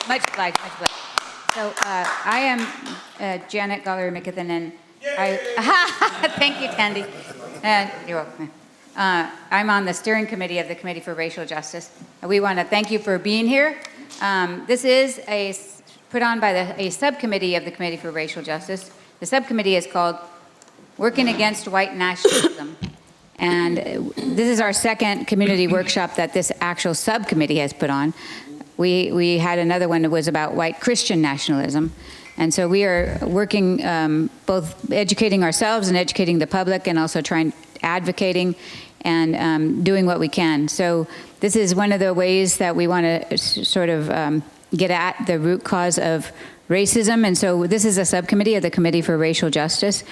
Much obliged, much obliged. So I am Janet Gollery-McKithen, and thank you, Tandy. You're welcome. I'm on the steering committee of the Committee for Racial Justice. We want to thank you for being here. This is put on by a subcommittee of the Committee for Racial Justice. The subcommittee is called Working Against White Nationalism. And this is our second community workshop that this actual subcommittee has put on. We had another one that was about white Christian nationalism. And so we are working both educating ourselves and educating the public, and also advocating and doing what we can. So this is one of the ways that we want to sort of get at the root cause of racism. And so this is a subcommittee of the Committee for Racial Justice.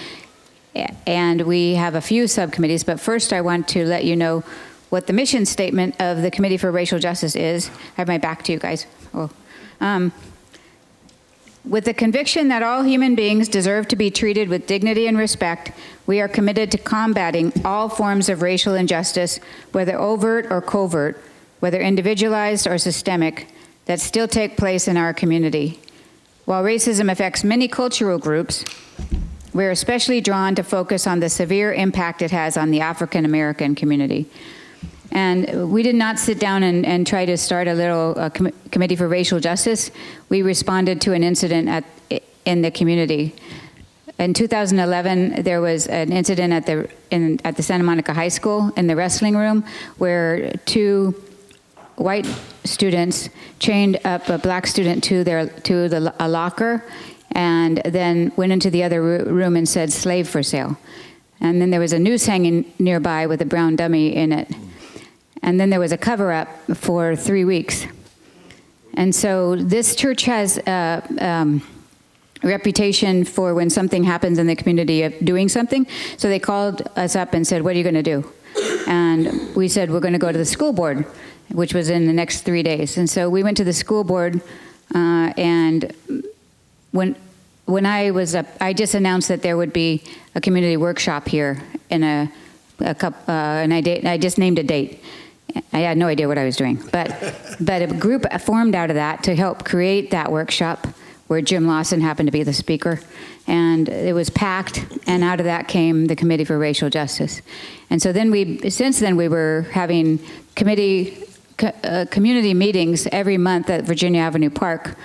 And we have a few subcommittees, but first I want to let you know what the mission statement of the Committee for Racial Justice is. I have my back to you guys. With the conviction that all human beings deserve to be treated with dignity and respect, we are committed to combating all forms of racial injustice, whether overt or covert, whether individualized or systemic, that still take place in our community. While racism affects many cultural groups, we're especially drawn to focus on the severe impact it has on the African American community. And we did not sit down and try to start a little Committee for Racial Justice. We responded to an incident in the community. In 2011, there was an incident at the Santa Monica High School in the wrestling room where two white students chained up a black student to a locker, and then went into the other room and said "slave for sale." And then there was a noose hanging nearby with a brown dummy in it. And then there was a cover-up for 3 weeks. And so this church has a reputation for when something happens in the community of doing something. So they called us up and said, "What are you going to do?" And we said, "We're going to go to the school board," which was in the next 3 days. And so we went to the school board, and when I was up, I just announced that there would be a community workshop here in and I just named a date. I had no idea what I was doing, but a group formed out of that to help create that workshop, where Jim Lawson happened to be the speaker, and it was packed. And out of that came the Committee for Racial Justice. And so then since then we were having community meetings every month at Virginia Avenue Park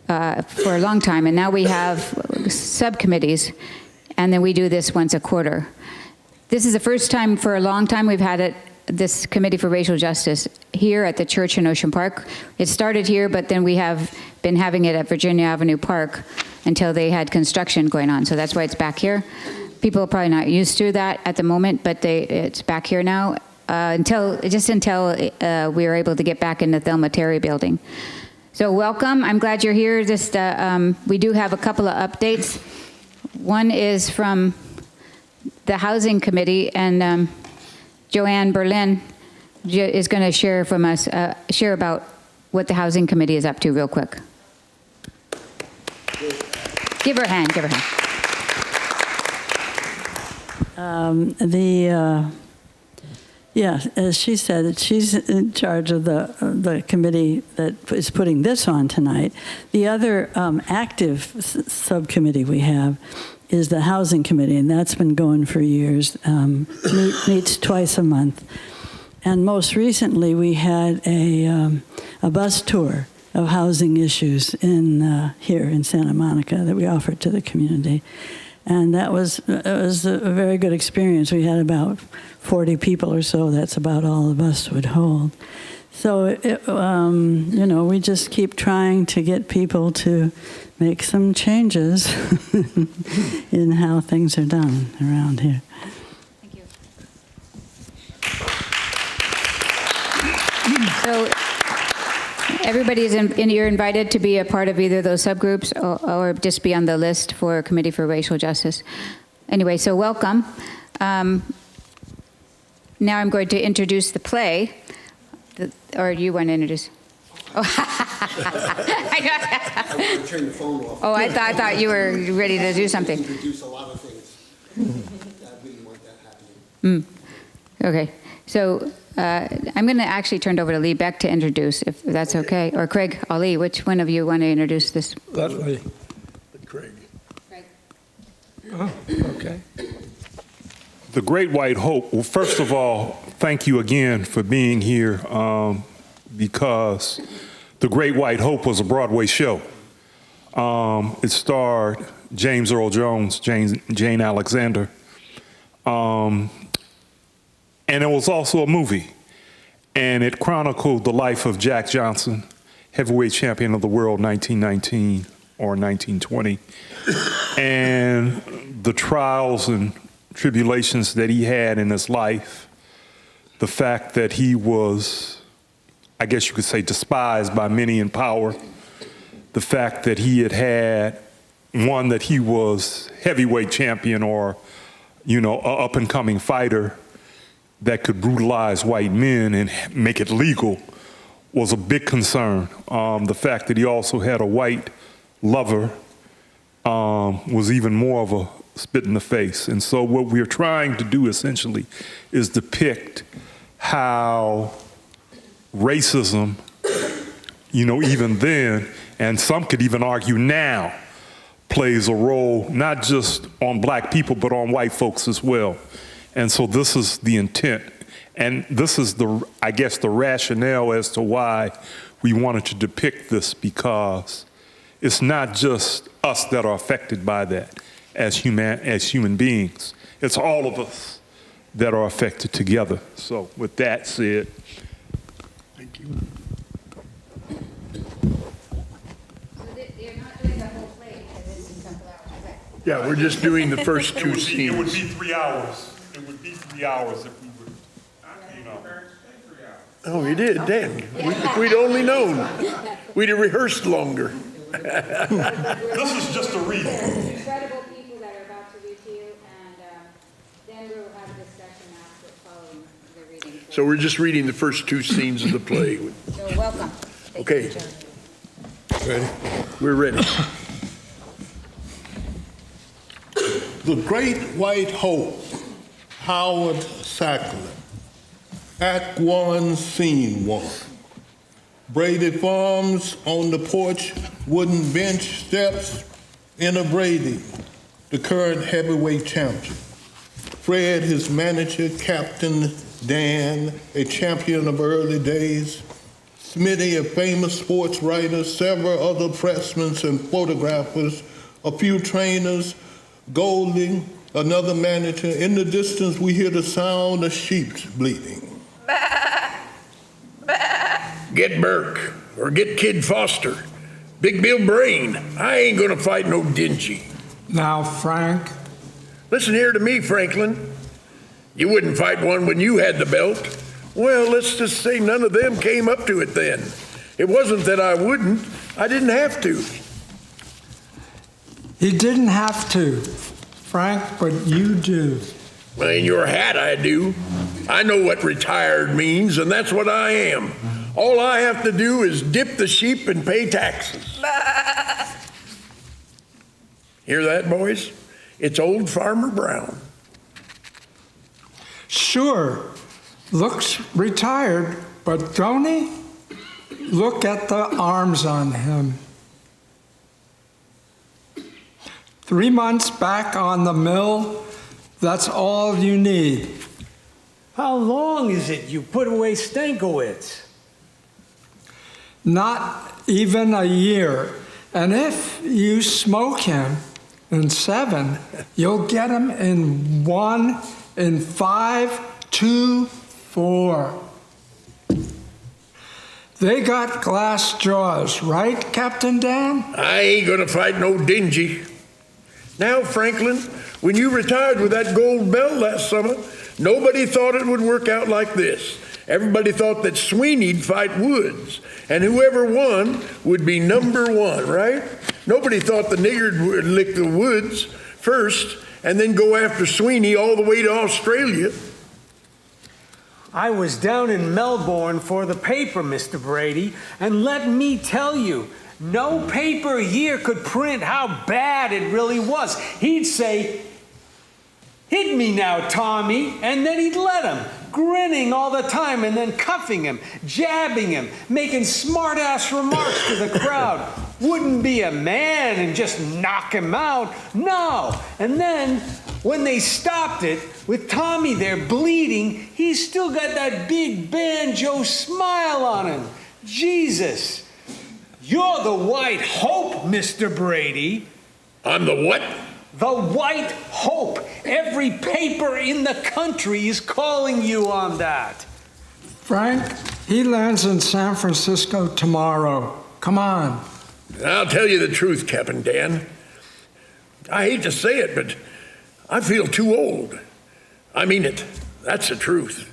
for a long time, and now we have subcommittees, and then we do this once a quarter. This is the first time for a long time we've had this Committee for Racial Justice here at the church in Ocean Park. It started here, but then we have been having it at Virginia Avenue Park until they had construction going on, so that's why it's back here. People are probably not used to that at the moment, but it's back here now until we were able to get back in the Thelma Terry building. So welcome. I'm glad you're here. We do have a couple of updates. One is from the Housing Committee, and Joanne Berlin is going to share about what the Housing Committee is up to real quick. Give her a hand, give her a hand. Yeah, as she said, she's in charge of the committee that is putting this on tonight. The other active subcommittee we have is the Housing Committee, and that's been going for years. Meets twice a month. And most recently, we had a bus tour of housing issues here in Santa Monica that we offered to the community. And it was a very good experience. We had about 40 people or so. That's about all the bus would hold. So, we just keep trying to get people to make some changes in how things are done around here. Thank you. So you're invited to be a part of either of those subgroups or just be on the list for Committee for Racial Justice. Anyway, so welcome. Now I'm going to introduce the play. Or you want to introduce? Oh, I want to turn the phone off. Oh, I thought you were ready to do something. Introduce a lot of things. I really want that happening. Okay. So I'm going to actually turn it over to Lee Beck to introduce, if that's okay. Or Craig Ali, which one of you want to introduce this? That way. Craig. Oh, okay. The Great White Hope. Well, first of all, thank you again for being here, because The Great White Hope was a Broadway show. It starred James Earl Jones, Jane Alexander, and it was also a movie. And it chronicled the life of Jack Johnson, heavyweight champion of the world, 1919 or 1920, and the trials and tribulations that he had in his life, the fact that he was, I guess you could say, despised by many in power, the fact that he had one, that he was heavyweight champion or, you know, a up-and-coming fighter that could brutalize white men and make it legal was a big concern. The fact that he also had a white lover was even more of a spit in the face. And so what we're trying to do essentially is depict how racism, you know, even then, and some could even argue now, plays a role not just on black people, but on white folks as well. And so this is the intent. And this is I guess, the rationale as to why we wanted to depict this, because it's not just us that are affected by that as human beings. It's all of us that are affected together. So with that said, Thank you. You're not doing the whole play because it's in couple hours, okay? Yeah, we're just doing the first two it would be scenes. 3 hours. It would be 3 hours if we would, you know. Oh, we did, dang. If we'd only known, we'd have rehearsed longer. This is just a reading. Incredible people that are about to read to you, and then we'll have a discussion after following the reading. So we're just reading the first two scenes of the play. So welcome. Thank Okay. you, John. Ready? We're ready. The Great White Hope, Howard Sackler. Act 1, Scene 1. Brady Farms, on the porch, wooden bench steps, enter Brady, the current heavyweight champion. Fred, his manager, Captain Dan, a champion of early days, Smitty, a famous sports writer, several other pressmen and photographers, a few trainers, Golding, another manager. In the distance, we hear the sound of sheep bleating. Get Burke or get Kid Foster. Big Bill Brain. I ain't gonna fight no Dingy. Now, Frank, Listen here to me, Franklin. You wouldn't fight one when you had the belt. Well, let's just say none of them came up to it then. It wasn't that I wouldn't. I didn't have to. he didn't have to, Frank, but you do. Well, in your hat, I do. I know what retired means, and that's what I am. All I have to do is dip the sheep and pay taxes. Hear that, boys? It's old Farmer Brown. Sure, looks retired, but don't he? Look at the arms on him. 3 months back on the mill, that's all you need. How long is it you put away Stankiewicz? Not even a year. And if you smoke him in 7, you'll get him in 1, in 5, 2, 4. They got glass jaws, right, Captain Dan? I ain't gonna fight no Dingy. Now, Franklin, when you retired with that gold belt last summer, nobody thought it would work out like this. Everybody thought that Sweeney'd fight Woods, and whoever won would be number 1, right? Nobody thought the niggard would lick the Woods first and then go after Sweeney all the way to Australia. I was down in Melbourne for the paper, Mr. Brady, and let me tell you, no paper here could print how bad it really was. He'd say, "Hit me now, Tommy," and then he'd let him. grinning all the time and then cuffing him, jabbing him, making smart-ass remarks to the crowd. Wouldn't be a man and just knock him out. No. And then when they stopped it, with Tommy there bleeding, he's still got that big banjo smile on him. Jesus, you're the white hope, Mr. Brady. I'm the what? The white hope. Every paper in the country is calling you on that. Frank, he lands in San Francisco tomorrow. Come on. I'll tell you the truth, Captain Dan. I hate to say it, but I feel too old. I mean it. That's the truth.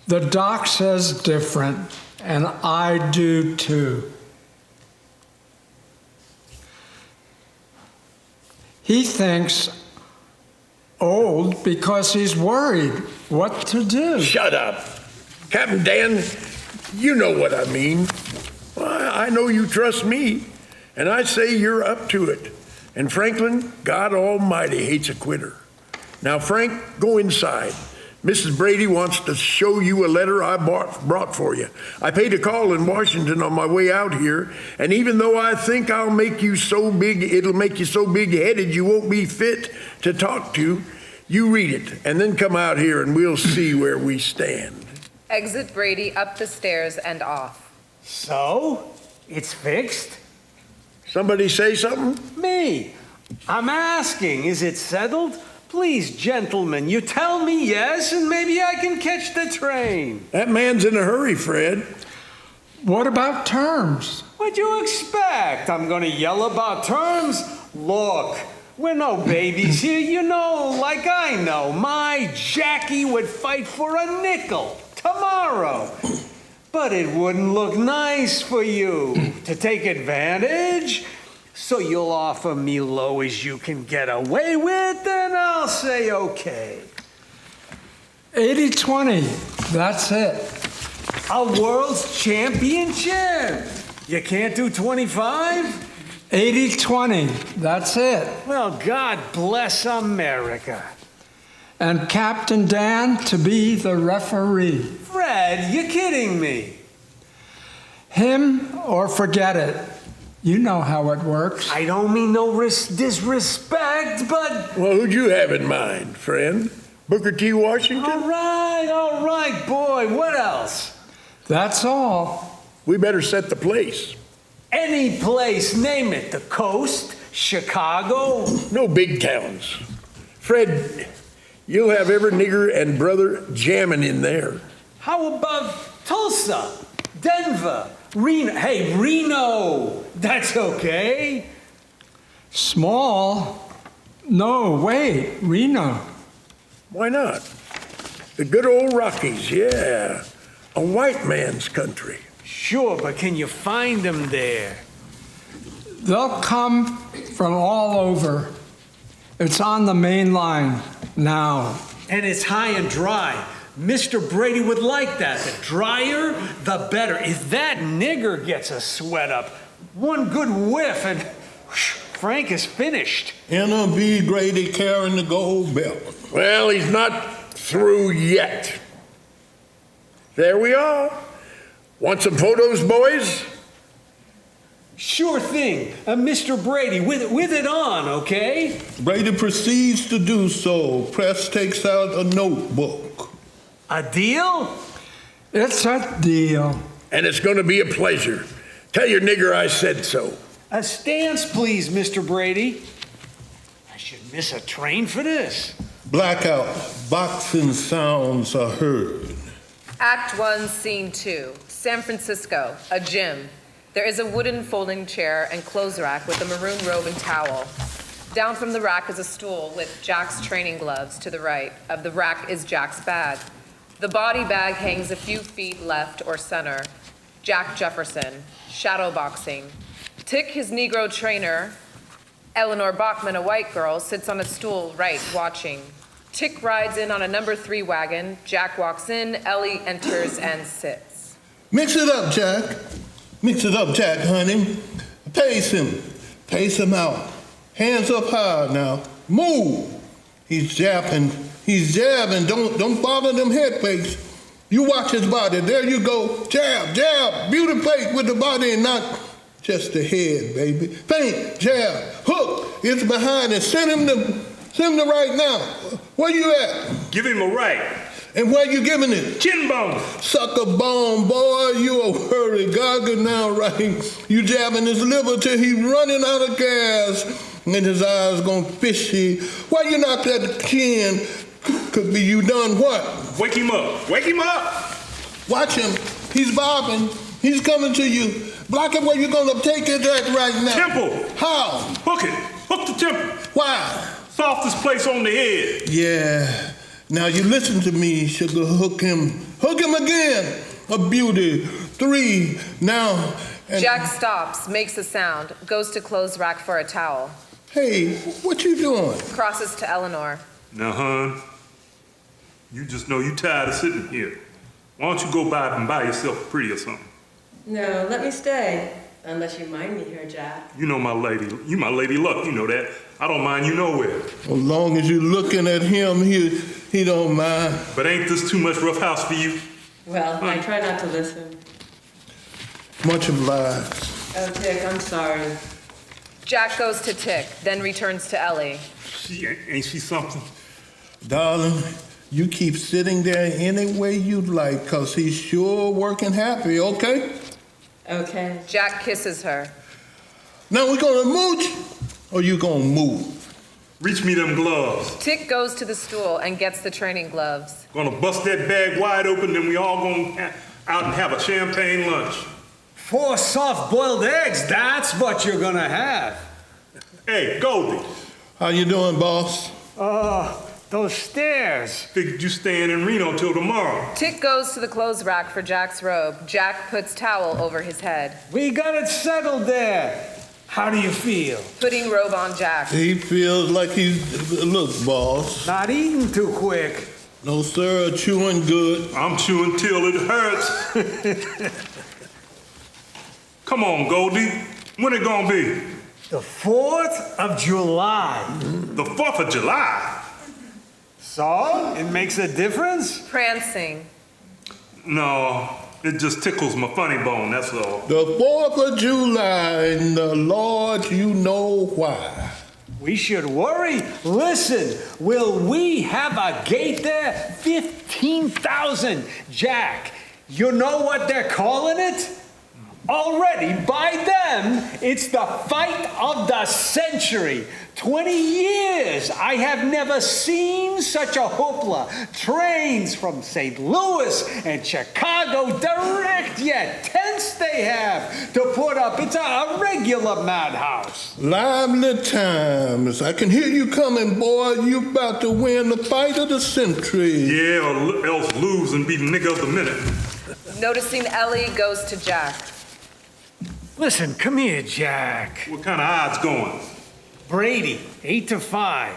The doc says different, and I do too. He thinks old because he's worried what to do. Shut up. Captain Dan, you know what I mean. I know you trust me, and I say you're up to it. And Franklin, God Almighty hates a quitter. Now, Frank, go inside. Mrs. Brady wants to show you a letter I brought for you. I paid a call in Washington on my way out here, and even though I think it'll make you so big-headed you won't be fit to talk to, you read it, and then come out here and we'll see where we stand. Exit Brady up the stairs and off. So, it's fixed? Somebody say something? Me. I'm asking, is it settled? Please, gentlemen, you tell me yes, and maybe I can catch the train. That man's in a hurry, Fred. What about terms? What'd you expect? I'm gonna yell about terms? Look, we're no babies here, you know, like I know. My Jackie would fight for a nickel tomorrow. But it wouldn't look nice for you to take advantage. So you'll offer me low as you can get away with, and I'll say okay. 80-20, that's it. A world's championship. You can't do 25? 80-20, that's it. Well, God bless America. And Captain Dan to be the referee. Fred, you're kidding me. Him or forget it. You know how it works. I don't mean no disrespect, but... Well, who'd you have in mind, friend? Booker T. Washington? All right, boy. What else? That's all. We better set the place. Any place, name it. The coast, Chicago. No big towns. Fred, you'll have every nigger and brother jamming in there. How about Tulsa, Denver, Reno? Hey, Reno. That's okay. Small? No, wait, Reno. Why not? The good old Rockies, yeah. A white man's country. Sure, but can you find them there? They'll come from all over. It's on the main line now. And it's high and dry. Mr. Brady would like that. The drier, the better. If that nigger gets a sweat up, one good whiff and Frank is finished. N.B. Grady carrying the gold belt. Well, he's not through yet. There we are. Want some photos, boys? Sure thing. Mr. Brady, with it on, okay? Brady proceeds to do so. Press takes out a notebook. A deal? It's a deal. And it's going to be a pleasure. Tell your nigger I said so. A stance, please, Mr. Brady. I should miss a train for this. Blackout. Boxing sounds are heard. Act 1, Scene 2. San Francisco, a gym. There is a wooden folding chair and clothes rack with a maroon robe and towel. Down from the rack is a stool with Jack's training gloves. To the right of the rack is Jack's bag. The body bag hangs a few feet left or center. Jack Jefferson, shadow boxing. Tick, his Negro trainer. Eleanor Bachman, a white girl, sits on a stool right, watching. Tick rides in on a number 3 wagon. Jack walks in, Ellie enters and sits. Mix it up, Jack. Mix it up, Jack, honey. Pace him. Pace him out. Hands up high now. Move. He's He's jabbing. Don't bother them head fakes. You watch his body. There you go. Jab, jab. Beauty fake with the body and not just the head, baby. Feint, jab, hook. It's behind it. Send him the right now. Where you at? Give him a right. And where you giving it? Chin bone. Sucker bone, boy. You a hurry gaga now, right? You jabbing his liver till he running out of gas. And his eyes gone fishy. Why you knock that chin? Could be you done what? Wake him up. Wake him up. Watch him. He's bobbing. He's coming to you. Block it where you're gonna take it at right now. Temple. How? Hook it. Hook the temple. Why? Softest place on the head. Yeah. Now you listen to me, sugar. Hook him. Hook him again. A beauty. 3. Now. And Jack stops, makes a sound, goes to clothes rack for a towel, hey, what you doing? crosses to Eleanor. Now, hon, you just know you tired of sitting here. Why don't you go by and buy yourself a pretty or something? No, let me stay. Unless you mind me here, Jack. You know my lady. You my lady luck. You know that. I don't mind you nowhere. As long as you're looking at him, he don't mind. But ain't this too much rough house for you? Well, I try not to listen. Much obliged. Oh, Dick, I'm sorry. Jack goes to Tick, then returns to Ellie. Ain't she something? Darling, you keep sitting there any way you'd like, because he's sure working happy, okay? Okay. Jack kisses her. Now we gonna mooch, or you gonna move? Reach me them gloves. Tick goes to the stool and gets the training gloves. Gonna bust that bag wide open, then we all gonna out and have a champagne lunch. 4 soft-boiled eggs, that's what you're gonna have. Hey, Goldie. How you doing, boss? Those stairs. Figured you staying in Reno till tomorrow. Tick goes to the clothes rack for Jack's robe. Jack puts towel over his head. We got it settled there. How do you feel? Putting robe on Jack. He feels like look, boss. Not eating too quick. No, sir, chewing good. I'm chewing till it hurts. Come on, Goldie. When it gonna be? The 4th of July. The 4th of July? So, it makes a difference? Prancing. No, it just tickles my funny bone, that's all. The 4th of July, and the Lord, you know why. We should worry. Listen, will we have a gate there? 15,000. Jack, you know what they're calling it? Already, by them, it's the fight of the century. 20 years, I have never seen such a hoopla. Trains from St. Louis and Chicago direct, yet tents they have to put up. It's a regular madhouse. Lively times. I can hear you coming, boy. You about to win the fight of the century. Yeah, or else lose and be the nigga of the minute. Noticing Ellie goes to Jack. Listen, come here, Jack. What kind of odds going? Brady, 8-5.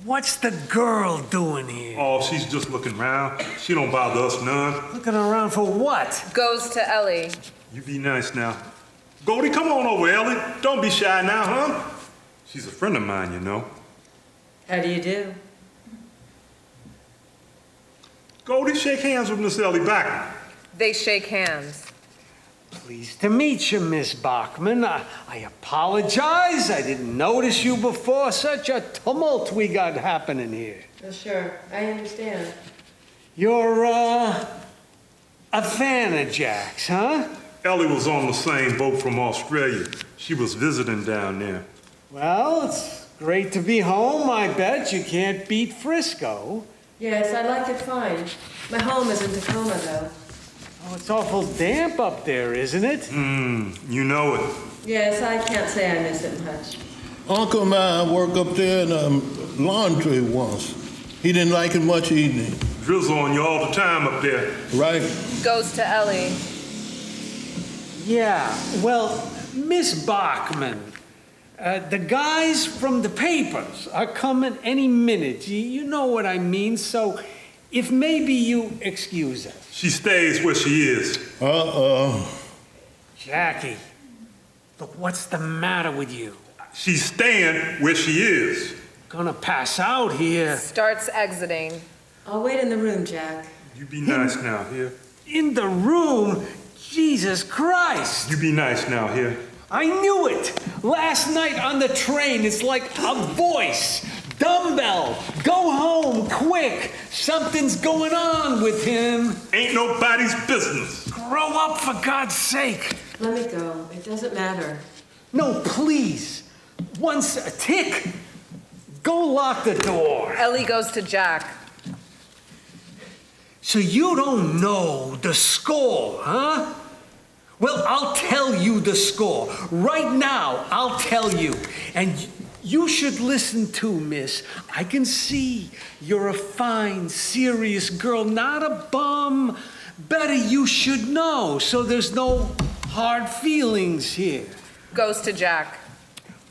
What's the girl doing here? Oh, she's just looking around. She don't bother us none. Looking around for what? Goes to Ellie. You be nice now. Goldie, come on over, Ellie. Don't be shy now, huh? She's a friend of mine, you know. How do you do? Goldie, shake hands with Miss Ellie Bachman. They shake hands. Pleased to meet you, Miss Bachman. I apologize. I didn't notice you before. Such a tumult we got happening here. Oh, sure. I understand. You're, a fan of Jack's, huh? Ellie was on the same boat from Australia. She was visiting down there. Well, it's great to be home, I bet. You can't beat Frisco. Yes, I like it fine. My home is in Tacoma, though. Oh, it's awful damp up there, isn't it? You know it. Yes, I can't say I miss it much. Uncle and I worked up there in a laundry once. He didn't like it much either. Drizzle on you all the time up there. Right? Goes to Ellie. Yeah, well, Miss Bachman, the guys from the papers are coming any minute. You know what I mean, so if maybe you excuse us. She stays where she is. Uh-oh. Jackie, look, what's the matter with you? She's staying where she is. Gonna pass out here. Starts exiting. I'll wait in the room, Jack. You be nice now, here. In the room? Jesus Christ! You be nice now, here. I knew it! Last night on the train, it's like a voice. Dumbbell, go home, quick. Something's going on with him. Ain't nobody's business. Grow up, for God's sake. Let me go. It doesn't matter. No, please. Once a tick. Go lock the door. Ellie goes to Jack. So you don't know the score, huh? Well, I'll tell you the score. Right now, I'll tell you. And you should listen too, miss. I can see you're a fine, serious girl, not a bum. Better you should know, so there's no hard feelings here. Goes to Jack.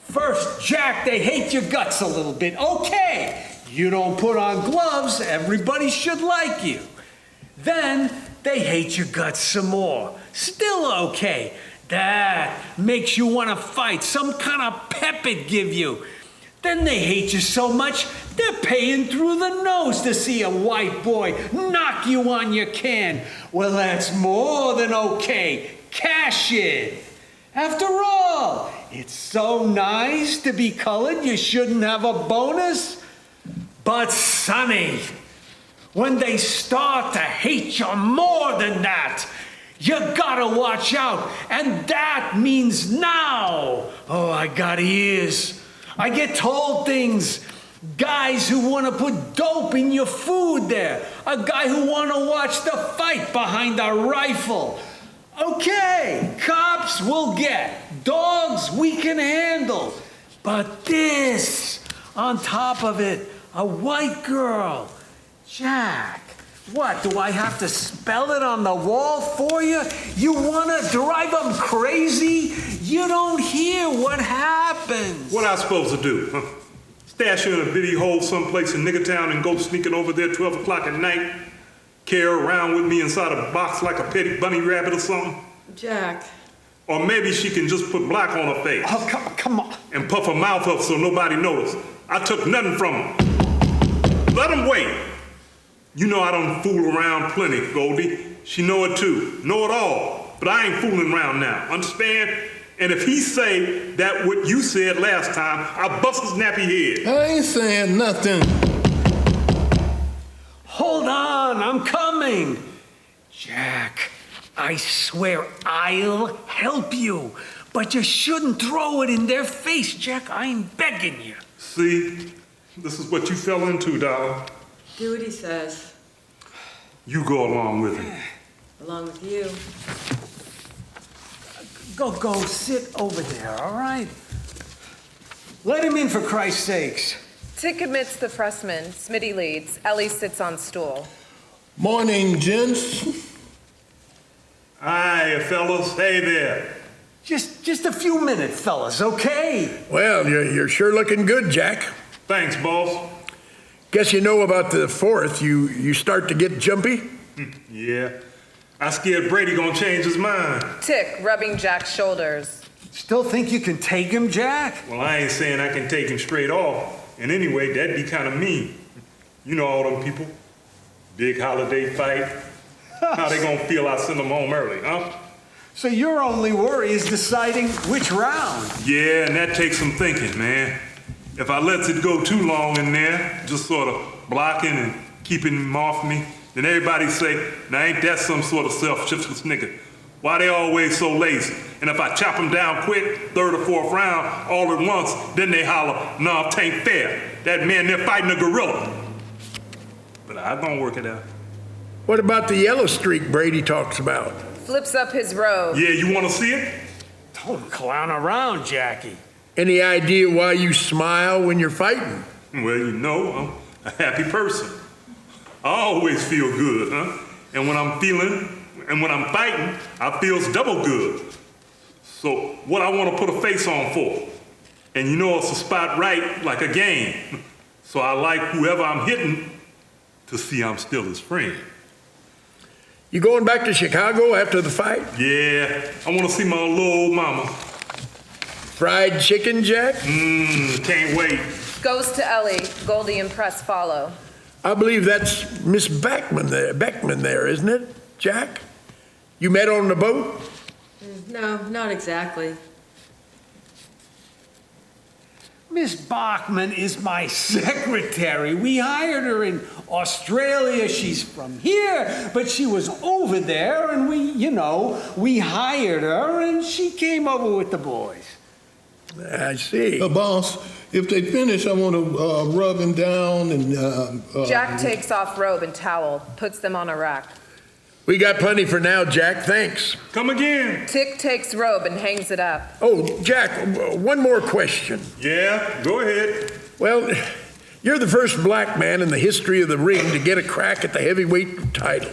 First, Jack, they hate your guts a little bit. Okay, you don't put on gloves, everybody should like you. Then, they hate your guts some more. Still okay. That makes you want to fight, some kind of pep it give you. Then they hate you so much, they're paying through the nose to see a white boy knock you on your can. Well, that's more than okay. Cash it. After all, it's so nice to be colored, you shouldn't have a bonus. But Sonny, when they start to hate you more than that, you gotta watch out, and that means now. Oh, I got ears. I get told things. Guys who want to put dope in your food there. A guy who want to watch the fight behind a rifle. Okay, cops we'll get. Dogs we can handle. But this, on top of it, a white girl. Jack, what, do I have to spell it on the wall for you? You want to drive them crazy? You don't hear what happens. What I supposed to do, huh? Stash you in a bitty hole someplace in Nigger Town and go sneaking over there 12 o'clock at night? Carry around with me inside a box like a petty bunny rabbit or something? Jack. Or maybe she can just put black on her face. Oh, come on. And puff her mouth up so nobody notices. I took nothing from her. Let them wait. You know I don't fool around plenty, Goldie. She know it too. Know it all. But I ain't fooling around now. Understand? And if he say that what you said last time, I'll bust his nappy head. I ain't saying nothing. Hold on, I'm coming. Jack, I swear I'll help you. But you shouldn't throw it in their face, Jack. I'm begging you. See? This is what you fell into, darling. Do what he says. You go along with him. Along with you. Go sit over there, all right? Let him in for Christ's sakes. Tick admits the pressman. Smitty leads. Ellie sits on stool. Morning, gents. Hi, fellas. Hey there. Just a few minutes, fellas, okay? Well, you're sure looking good, Jack. Thanks, boss. Guess you know about the 4th. You start to get jumpy? Yeah. I scared Brady gonna change his mind. Tick rubbing Jack's shoulders. Still think you can take him, Jack? Well, I ain't saying I can take him straight off. And anyway, that'd be kind of mean. You know all them people. Big holiday fight. How they gonna feel I send them home early, huh? So your only worry is deciding which round? Yeah, and that takes some thinking, man. If I lets it go too long in there, just sort of blocking and keeping him off me, then everybody say, now ain't that some sort of self-shiftless nigga? Why they always so lazy? And if I chop them down quick, 3rd or 4th round, all at once, then they holler, nah, it ain't fair. That man, they're fighting a gorilla. But I'm gonna work it out. What about the yellow streak Brady talks about? Flips up his robe. Yeah, you wanna see it? Don't clown around, Jackie. Any idea why you smile when you're fighting? Well, you know, I'm a happy person. I always feel good, huh? And when I'm fighting, I feels double good. So what I want to put a face on for? And you know it's a spot right like a game. So I like whoever I'm hitting to see I'm still his friend. You going back to Chicago after the fight? Yeah, I want to see my little old mama. Fried chicken, Jack? Can't wait. Goes to Ellie. Goldie and Press follow. I believe that's Miss Beckman there, isn't it, Jack? You met on the boat? No, not exactly. Miss Bachman is my secretary. We hired her in Australia. She's from here, but she was over there, and we hired her, and she came over with the boys. I see. Boss, if they finish, I want to rub him down and. Jack takes off robe and towel, puts them on a rack. We got plenty for now, Jack. Thanks. Come again. Tick takes robe and hangs it up. Oh, Jack, one more question. Yeah, go ahead. Well, you're the first black man in the history of the ring to get a crack at the heavyweight title.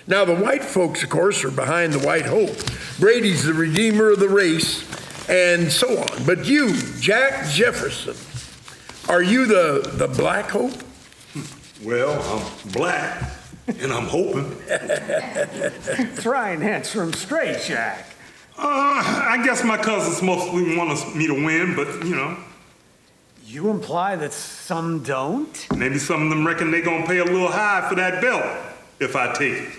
Now, the white folks, of course, are behind the White Hope. Brady's the redeemer of the race, and so on. But you, Jack Jefferson, are you the Black Hope? Well, I'm black, and I'm hoping. Try and answer him straight, Jack. I guess my cousins mostly want me to win, but, You imply that some don't? maybe some of them reckon they gonna pay a little high for that belt if I take it.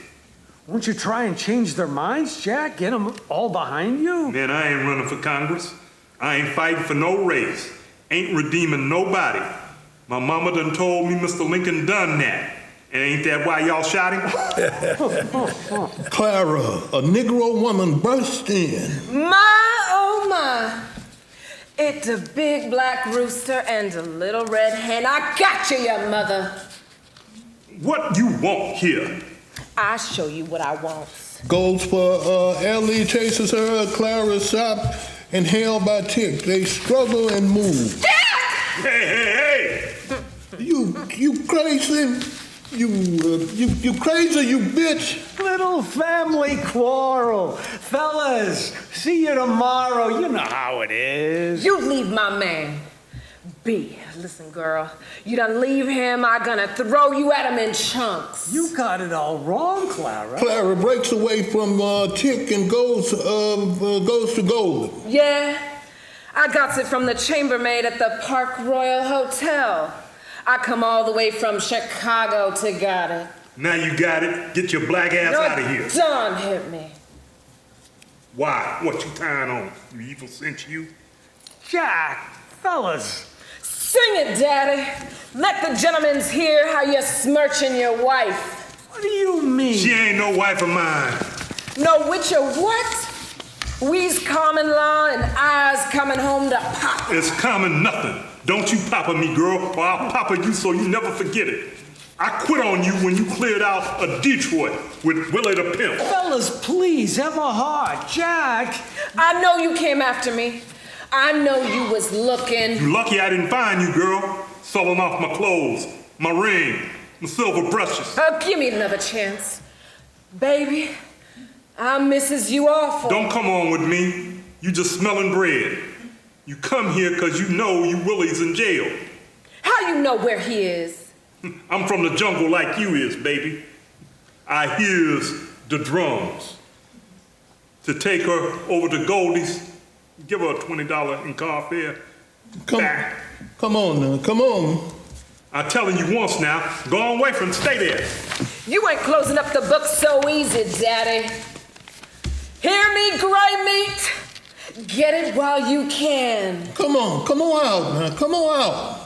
Won't you try and change their minds, Jack? Get them all behind you? Man, I ain't running for Congress. I ain't fighting for no race. Ain't redeeming nobody. My mama done told me Mr. Lincoln done that. And ain't that why y'all shot him? Clara, a Negro woman burst in. My, oh my. It's a big black rooster and a little red hen. I got you, your mother. What you want here? I show you what I want. Goes for Ellie, chases her, Clara shot and held by Tick. They struggle and move. Hey! You crazy? You crazy, you bitch. Little family quarrel. Fellas, see you tomorrow. You know how it is. You leave my man. B, listen, girl. You done leave him, I gonna throw you at him in chunks. You got it all wrong, Clara. Clara breaks away from Tick and goes to Golden. Yeah, I got it from the chambermaid at the Park Royal Hotel. I come all the way from Chicago to got it. Now you got it. Get your black ass out of here. Don't hit me. Why? What you tying on? You evil sent you? Jack, fellas. Sing it, Daddy. Let the gentlemen's hear how you're smirching your wife. What do you mean? She ain't no wife of mine. No, which or what? We's common law and I's coming home to pop. It's common nothing. Don't you papa me, girl, or I'll papa you so you never forget it. I quit on you when you cleared out of Detroit with Willie the Pimp. Fellas, please, have a heart. Jack. I know you came after me. I know you was looking. You lucky I didn't find you, girl. Selling off my clothes, my ring, my silver brushes. Oh, give me another chance. Baby, I misses you awful. Don't come on with me. You just smelling bread. You come here because you know you Willie's in jail. How you know where he is? I'm from the jungle like you is, baby. I hears the drums. To take her over to Goldie's, give her a $20 in car fare. Come on now, come on. I'm telling you once now, go on away from, stay there. You ain't closing up the book so easy, Daddy. Hear me, gray meat? Get it while you can. Come on out now, come on out.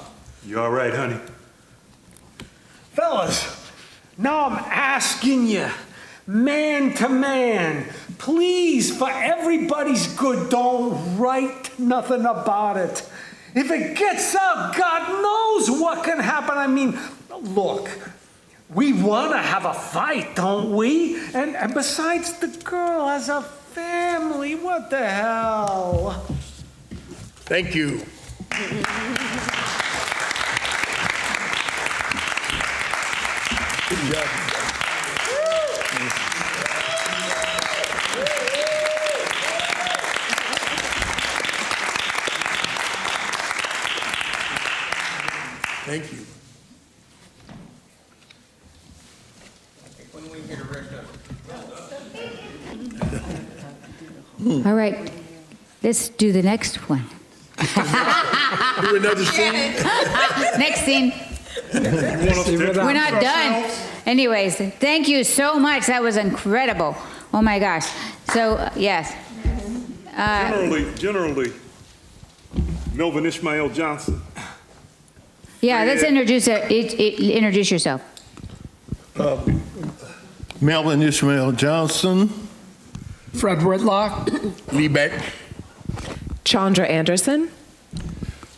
You all right, honey? Fellas, now I'm asking you, man to man, please, for everybody's good, don't write nothing about it. If it gets out, God knows what can happen. I mean, look, we want to have a fight, don't we? And besides, the girl has a family. What the hell? Thank you. Good job. Thank you. All right, let's do the next one. Do another scene? Next scene. We're not done. Anyways, thank you so much. That was incredible. Oh my gosh. So, yes. Generally, Melvin Ishmael Johnson. Yeah, let's introduce yourself. Melvin Ishmael Johnson. Fred Whitlock. Lee Beck. Chandra Anderson.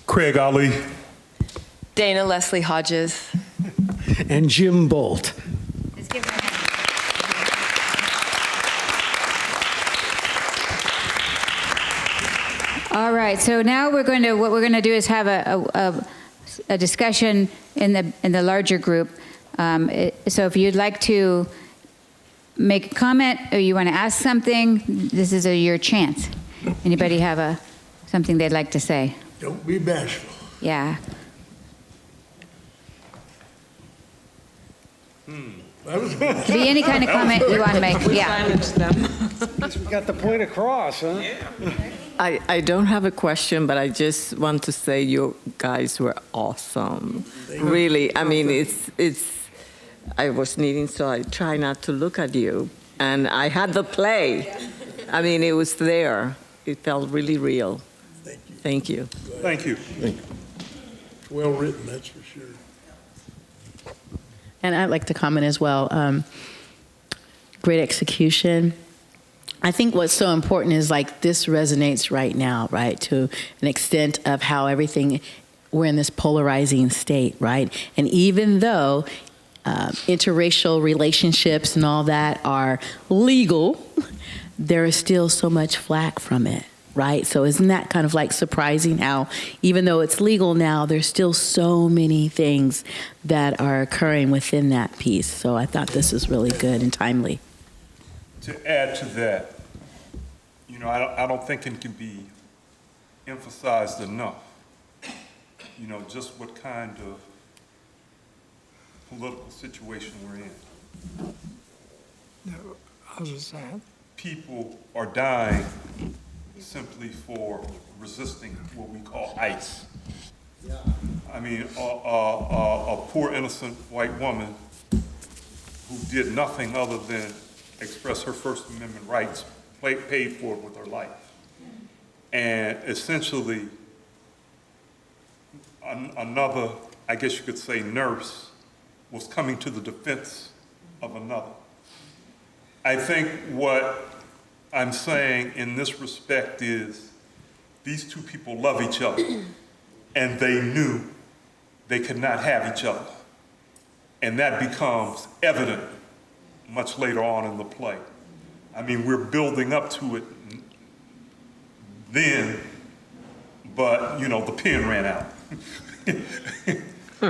Craig Ali. Dana Leslie Hodges. And Jim Bolt. Let's give them a hand. All right, so now what we're going to do is have a discussion in the larger group. So if you'd like to make a comment or you want to ask something, this is your chance. Anybody have something they'd like to say? Don't be bashful. Yeah. That was good. Be any kind of comment you want to make. Yeah. We got the point across, huh? I don't have a question, but I just want to say you guys were awesome. Really, I mean, I was needing, so I try not to look at you. And I had the play. I mean, it was there. It felt really real. Thank you. Thank you. Thank you. It's well written, that's for sure. And I'd like to comment as well. Great execution. I think what's so important is like this resonates right now, right, to an extent of how everything, we're in this polarizing state, right? And even though interracial relationships and all that are legal, there is still so much flack from it, right? So isn't that kind of like surprising how even though it's legal now, there's still so many things that are occurring within that piece. So I thought this was really good and timely. To add to that, you know, I don't think it can be emphasized enough, you know, just what kind of political situation we're in. How's that? People are dying simply for resisting what we call ICE. I mean, a poor innocent white woman who did nothing other than express her First Amendment rights, paid for it with her life. And essentially, another, I guess you could say, nurse was coming to the defense of another. I think what I'm saying in this respect is these two people love each other, and they knew they could not have each other. And that becomes evident much later on in the play. I mean, we're building up to it then, but, you know, the pen ran out.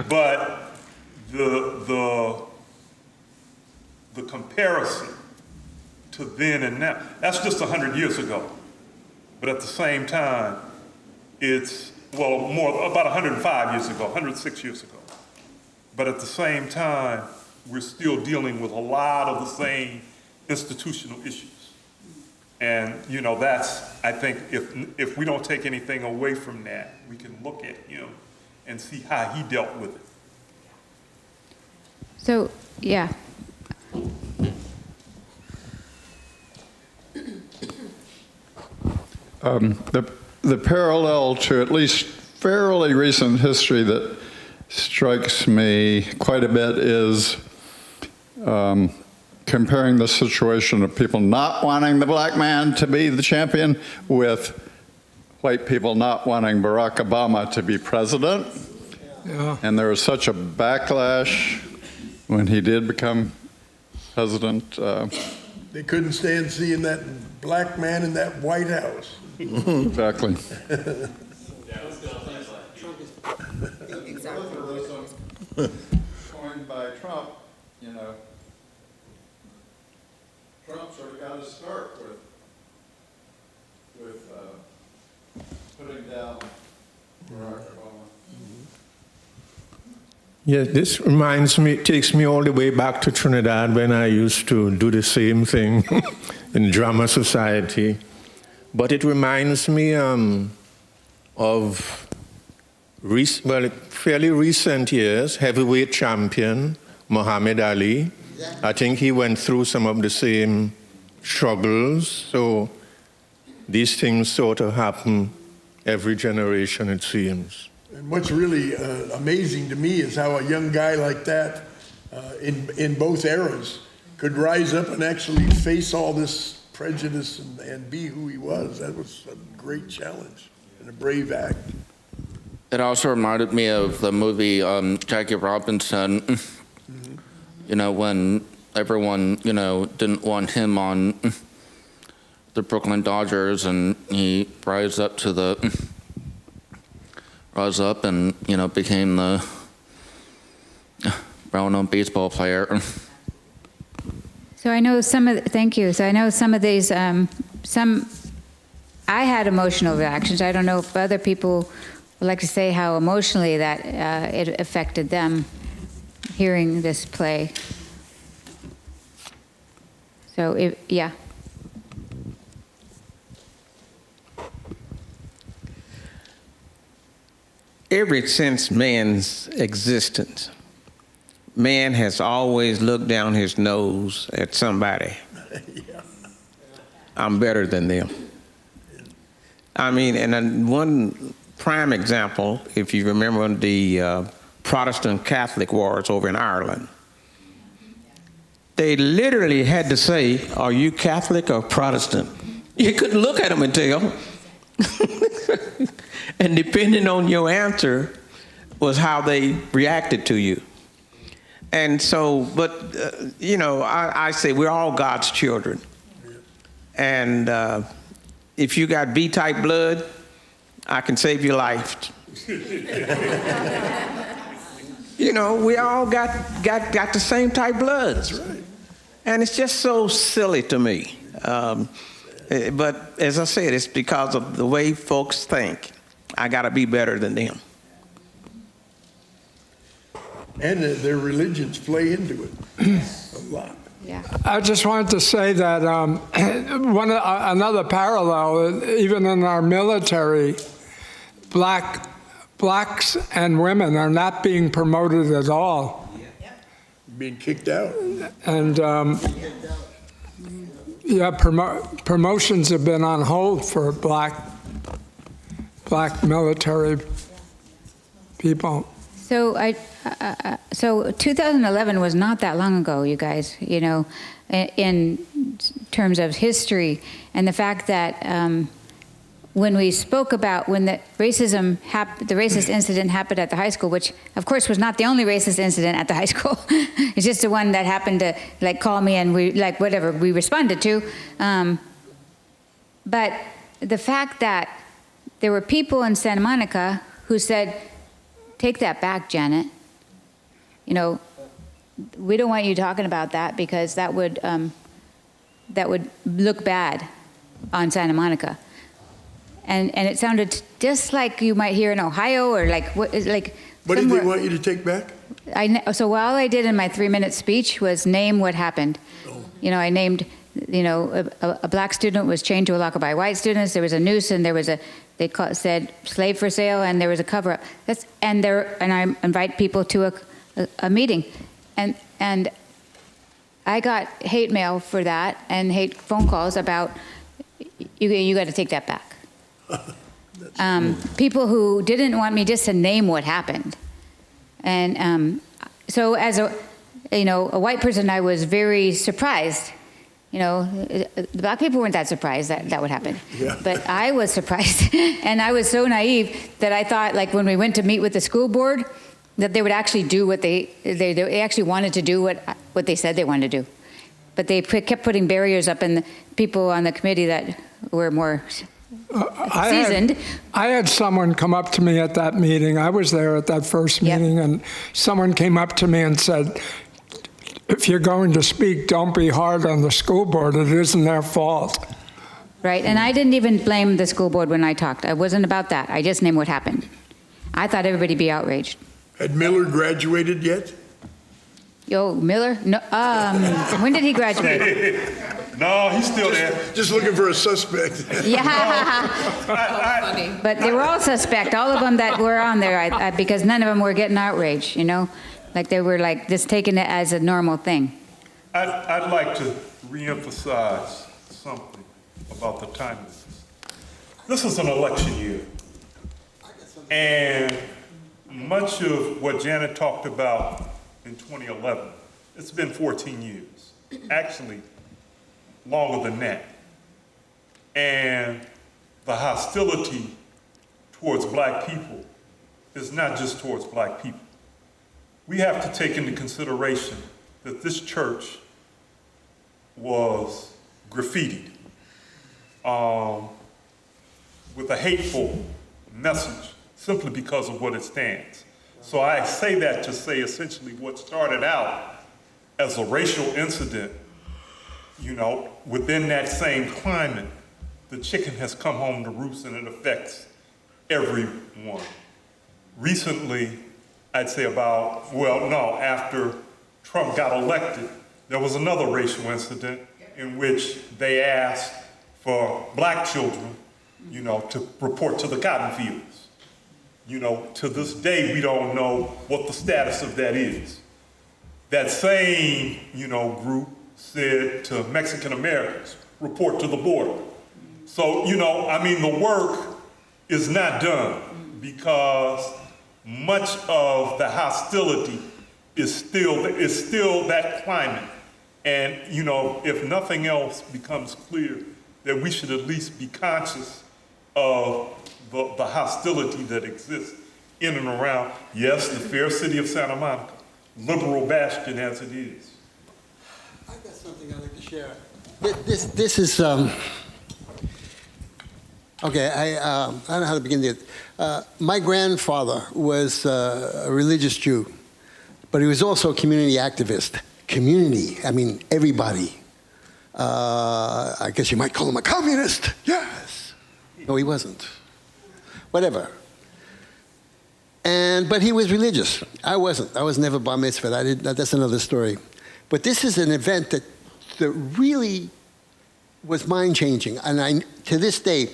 But the comparison to then and now, that's just 100 years ago. But at the same more, about 105 years ago, 106 years ago. But at the same time, we're still dealing with a lot of the same institutional issues. And, you know, that's, I think, if we don't take anything away from that, we can look at him and see how he dealt with it. So, yeah. The parallel to at least fairly recent history that strikes me quite a bit is comparing the situation of people not wanting the black man to be the champion with white people not wanting Barack Obama to be president. Yeah. And there was such a backlash when he did become president. They couldn't stand seeing that black man in that White House. Exactly. Coined by Trump, you know, Trump sort of got his start with putting down Barack Obama. Yeah, this takes me all the way back to Trinidad when I used to do the same thing in drama society. But it reminds me of fairly recent years, heavyweight champion Muhammad Ali. I think he went through some of the same struggles. So these things sort of happen every generation, it seems. And what's really amazing to me is how a young guy like that in both eras could rise up and actually face all this prejudice and be who he was. That was a great challenge and a brave act. It also reminded me of the movie Jackie Robinson, you know, when everyone, you know, didn't want him on the Brooklyn Dodgers, and he rise up and, you know, became the well-known baseball player. So I know thank you. So I know some of these, I had emotional reactions. I don't know if other people would like to say how emotionally that it affected them hearing this play. So, yeah. Ever since man's existence, man has always looked down his nose at somebody. I'm better than them. I mean, and one prime example, if you remember the Protestant Catholic wars over in Ireland, they literally had to say, are you Catholic or Protestant? You couldn't look at them and tell. And depending on your answer was how they reacted to you. And so, but, you know, I say we're all God's children. And if you got B-type blood, I can save your life. You know, we all got the same type bloods. That's right. And it's just so silly to me. But as I said, it's because of the way folks think. I got to be better than them. And their religions play into it a lot. Yeah. I just wanted to say that another parallel, even in our military, blacks and women are not being promoted at all. Being kicked out. And yeah, promotions have been on hold for black military people. So so 2011 was not that long ago, you guys, you know, in terms of history, and the fact that when we spoke about when the racist incident happened at the high school, which of course was not the only racist incident at the high school, it's just the one that happened to like call me and we like whatever we responded to, but the fact that there were people in Santa Monica who said, take that back, Janet. You know, we don't want you talking about that because that would look bad on Santa Monica. And it sounded just like you might hear in Ohio or like what did they want you to take back? So all I did in my 3-minute speech was name what happened. Oh. You know, I named, you know, a black student was chained to a locker by white students. There was a noose, and there was said slave for sale, and there was a cover-up. And I invite people to a meeting, and I got hate mail for that and hate phone calls about you got to take that back. People who didn't want me just to name what happened, and so as a white person, I was very surprised. You know, the black people weren't that surprised that would happen. Yeah. But I was surprised. And I was so naive that I thought, like, when we went to meet with the school board, that they would actually do what they actually wanted to do what they said they wanted to do. But they kept putting barriers up, and the people on the committee that were more seasoned. I had someone come up to me at that meeting. I was there at that first meeting, and someone came up to me and said, if you're going to speak, don't be hard on the school board. It isn't their fault. Right, and I didn't even blame the school board when I talked. It wasn't about that. I just named what happened. I thought everybody'd be outraged. Had Miller graduated yet? Miller? No. When did he graduate? No, he's still there. Just looking for a suspect. Yeah. But they were all suspect, all of them that were on there, because none of them were getting outraged, you know? Like they were like just taking it as a normal thing. I'd like to reemphasize something about the timing. This is an election year. And much of what Janet talked about in 2011, it's been 14 years. Actually, longer than that. And the hostility towards black people is not just towards black people. We have to take into consideration that this church was graffitied with a hateful message simply because of what it stands. So I say that to say essentially what started out as a racial incident, you know, within that same climate, the chicken has come home to roost and it affects everyone. Recently, I'd say after Trump got elected, there was another racial incident in which they asked for black children, you know, to report to the cotton fields. You know, to this day, we don't know what the status of that is. That same, you know, group said to Mexican Americans, report to the border. So, you know, I mean, the work is not done because much of the hostility is still that climate. And, you know, if nothing else becomes clear, that we should at least be conscious of the hostility that exists in and around, yes, the fair city of Santa Monica, liberal bastion as it is. I've got something I'd like to share. This is, okay, I don't know how to begin this. My grandfather was a religious Jew, but he was also a community activist. Community, I mean, everybody. I guess you might call him a communist. Yes. No, he wasn't. Whatever. But he was religious. I wasn't. I was never bar mitzvah. That's another story. But this is an event that really was mind-changing. And to this day,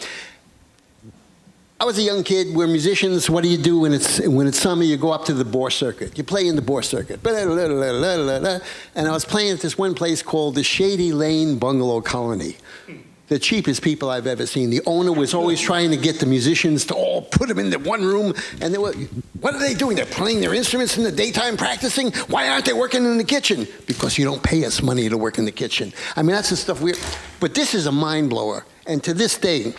I was a young kid. We're musicians. What do you do when it's summer? You go up to the Boer circuit. You play in the Boer circuit. And I was playing at this one place called the Shady Lane Bungalow Colony. The cheapest people I've ever seen. The owner was always trying to get the musicians to all put them in the one room. And they were, what are they doing? They're playing their instruments in the daytime, practicing? Why aren't they working in the kitchen? Because you don't pay us money to work in the kitchen. I mean, that's the stuff but this is a mind blower. And to this day,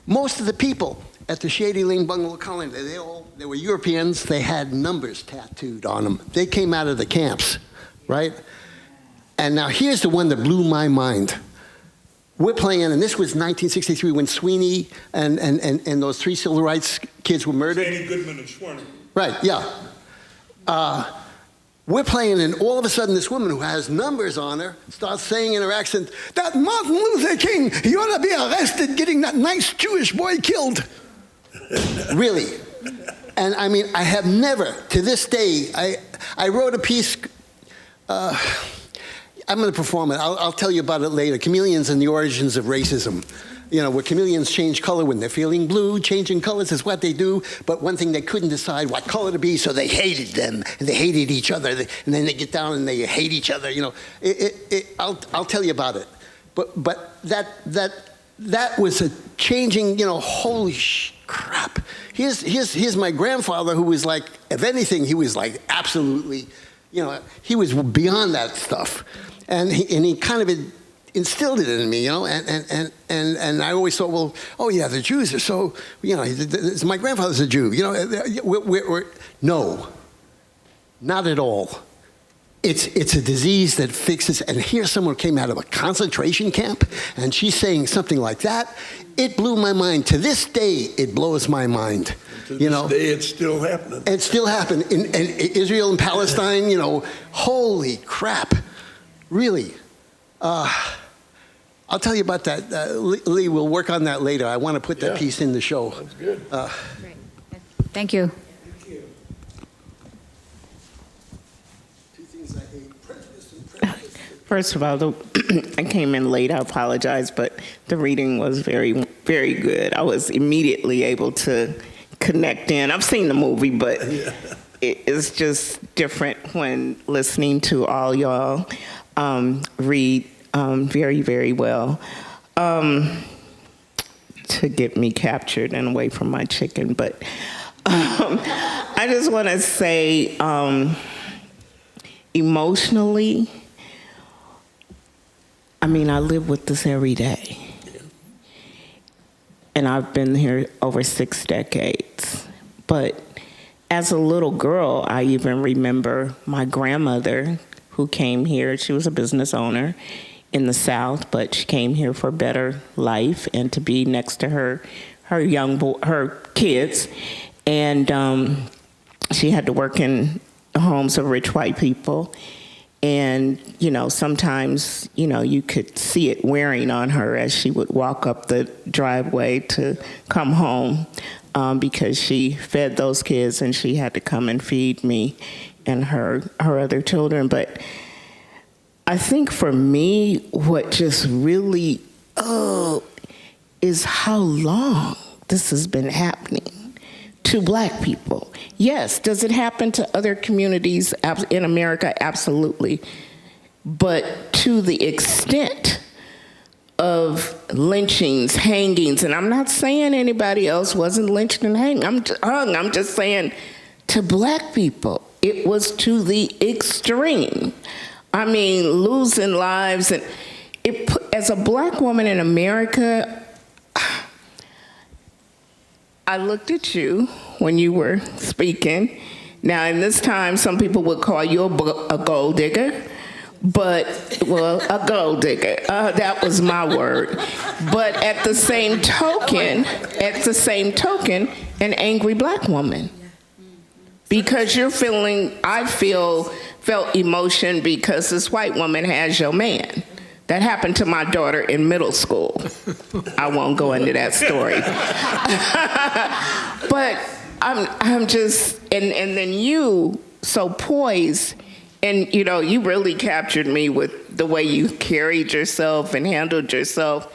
most of the people at the Shady Lane Bungalow Colony, they were Europeans. They had numbers tattooed on them. They came out of the camps, right? And now here's the one that blew my mind. We're playing, and this was 1963 when Sweeney and those three civil rights kids were murdered. Sweeney, Goodman, and Schwerner. Right, yeah. We're playing, and all of a sudden this woman who has numbers on her starts saying in her accent, that Martin Luther King, he ought to be arrested getting that nice Jewish boy killed. Really. And I mean, I have never, to this day, I wrote a piece, I'm going to perform it. I'll tell you about it later. Chameleons and the Origins of Racism. You know, where chameleons change color when they're feeling blue. Changing colors is what they do. But one thing, they couldn't decide what color to be, so they hated them. And they hated each other. And then they get down and they hate each other. You know, I'll tell you about it. But that was a changing, you know, holy crap. Here's my grandfather, who was like, if anything, he was like absolutely, you know, he was beyond that stuff. And he kind of instilled it in me, you know, and I always thought, well, oh yeah, the Jews are so, you know, my grandfather's a Jew, you know, no, not at all. It's a disease that fixes, and here's someone who came out of a concentration camp, and she's saying something like that. It blew my mind. To this day, it blows my mind. To this day, it's still happening. It's still happening. In Israel and Palestine, you know, holy crap. Really. I'll tell you about that. Lee, we'll work on that later. I want to put that piece in the show. That's good. Great. Thank you. First of all, I came in late. I apologize, but the reading was very, very good. I was immediately able to connect in. I've seen the movie, but it's just different when listening to all y'all read very, very well. To get me captured and away from my chicken, but I just want to say, emotionally, I mean, I live with this every day. And I've been here over 6 decades. But as a little girl, I even remember my grandmother who came here. She was a business owner in the South, but she came here for better life and to be next to her kids. And she had to work in the homes of rich white people. And, you know, sometimes, you know, you could see it wearing on her as she would walk up the driveway to come home because she fed those kids and she had to come and feed me and her other children. But I think for me, what just really, is how long this has been happening to Black people. Yes, does it happen to other communities in America? Absolutely. But to the extent of lynchings, hangings, and I'm not saying anybody else wasn't lynched and hanged. I'm just saying to Black people, it was to the extreme. I mean, losing lives. And as a Black woman in America, I looked at you when you were speaking. Now, in this time, some people would call you a gold digger, but, well, a gold digger. That was my word. But at the same token, an angry Black woman. Because you're feeling, felt emotion because this white woman has your man. That happened to my daughter in middle school. I won't go into that story. But I'm just, and then you, so poised, and you know, you really captured me with the way you carried yourself and handled yourself.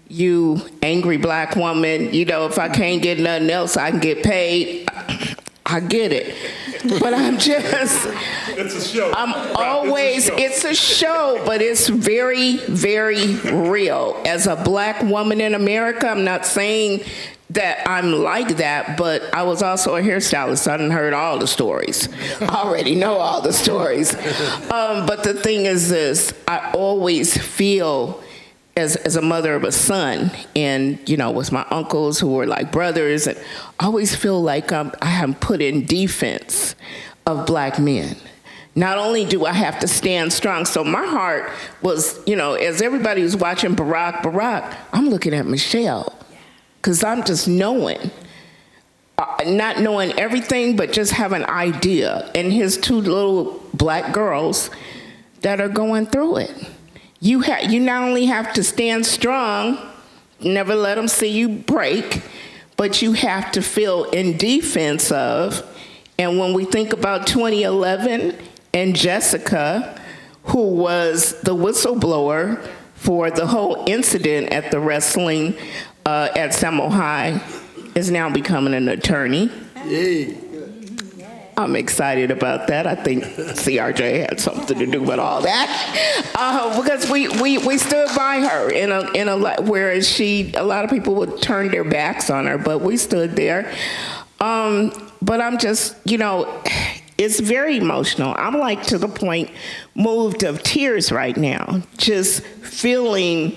You angry Black woman, you know, if I can't get nothing else, I can get paid. I get it. But I'm just, it's a show. It's a show, but it's very, very real. As a Black woman in America, I'm not saying that I'm like that, but I was also a hairstylist, so I done heard all the stories. I already know all the stories. But the thing is this, I always feel, as a mother of a son, and you know, with my uncles who were like brothers, and I always feel like I am put in defense of Black men. Not only do I have to stand strong, so my heart was, you know, as everybody was watching Barack, I'm looking at Michelle, because I'm just knowing, not knowing everything, but just have an idea, and his 2 little Black girls that are going through it. You not only have to stand strong, never let them see you break, but you have to feel in defense of. And when we think about 2011 and Jessica, who was the whistleblower for the whole incident at the wrestling at Seminole High, is now becoming an attorney. Yay. I'm excited about that. I think CRJ had something to do with all that, because we stood by her in a whereas a lot of people would turn their backs on her, but we stood there. But I'm just, you know, it's very emotional. I'm like to the point moved of tears right now, just feeling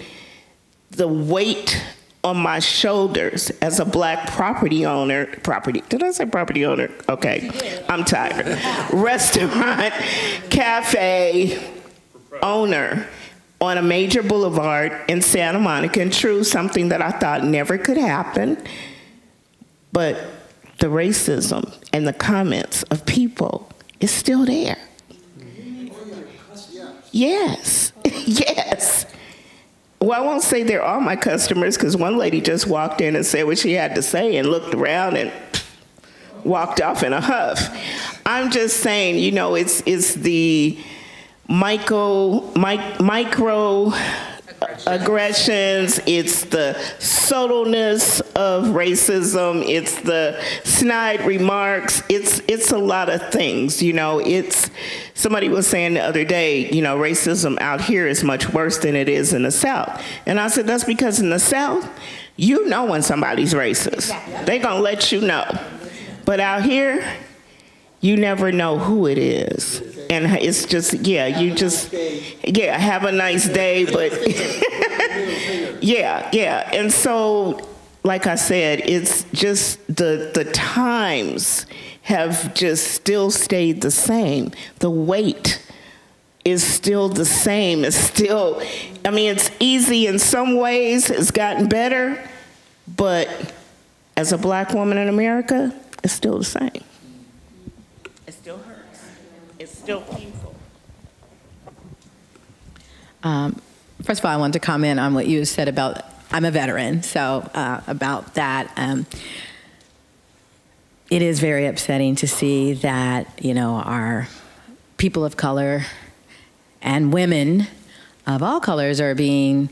the weight on my shoulders as a Black property owner. Did I say property owner? Okay, I'm tired. Restaurant, cafe owner on a major boulevard in Santa Monica. And true, something that I thought never could happen. But the racism and the comments of people is still there. Yes, yes. Well, I won't say they're all my customers, because one lady just walked in and said what she had to say and looked around and walked off in a huff. I'm just saying, you know, it's the microaggressions, it's the subtleness of racism, it's the snide remarks, it's a lot of things, you know. It's, somebody was saying the other day, you know, racism out here is much worse than it is in the South. And I said, that's because in the South, you know when somebody's racist. They're gonna let you know. But out here, you never know who it is. And it's just, you just, have a nice day, but yeah. And so, like I said, it's just the times have just still stayed the same. The weight is still the same. It's still, I mean, it's easy in some ways, it's gotten better, but as a black woman in America, it's still the same. It still hurts. It's still painful. First of all, I wanted to comment on what you said about, I'm a veteran, so about that. It is very upsetting to see that, you know, our people of color and women of all colors are being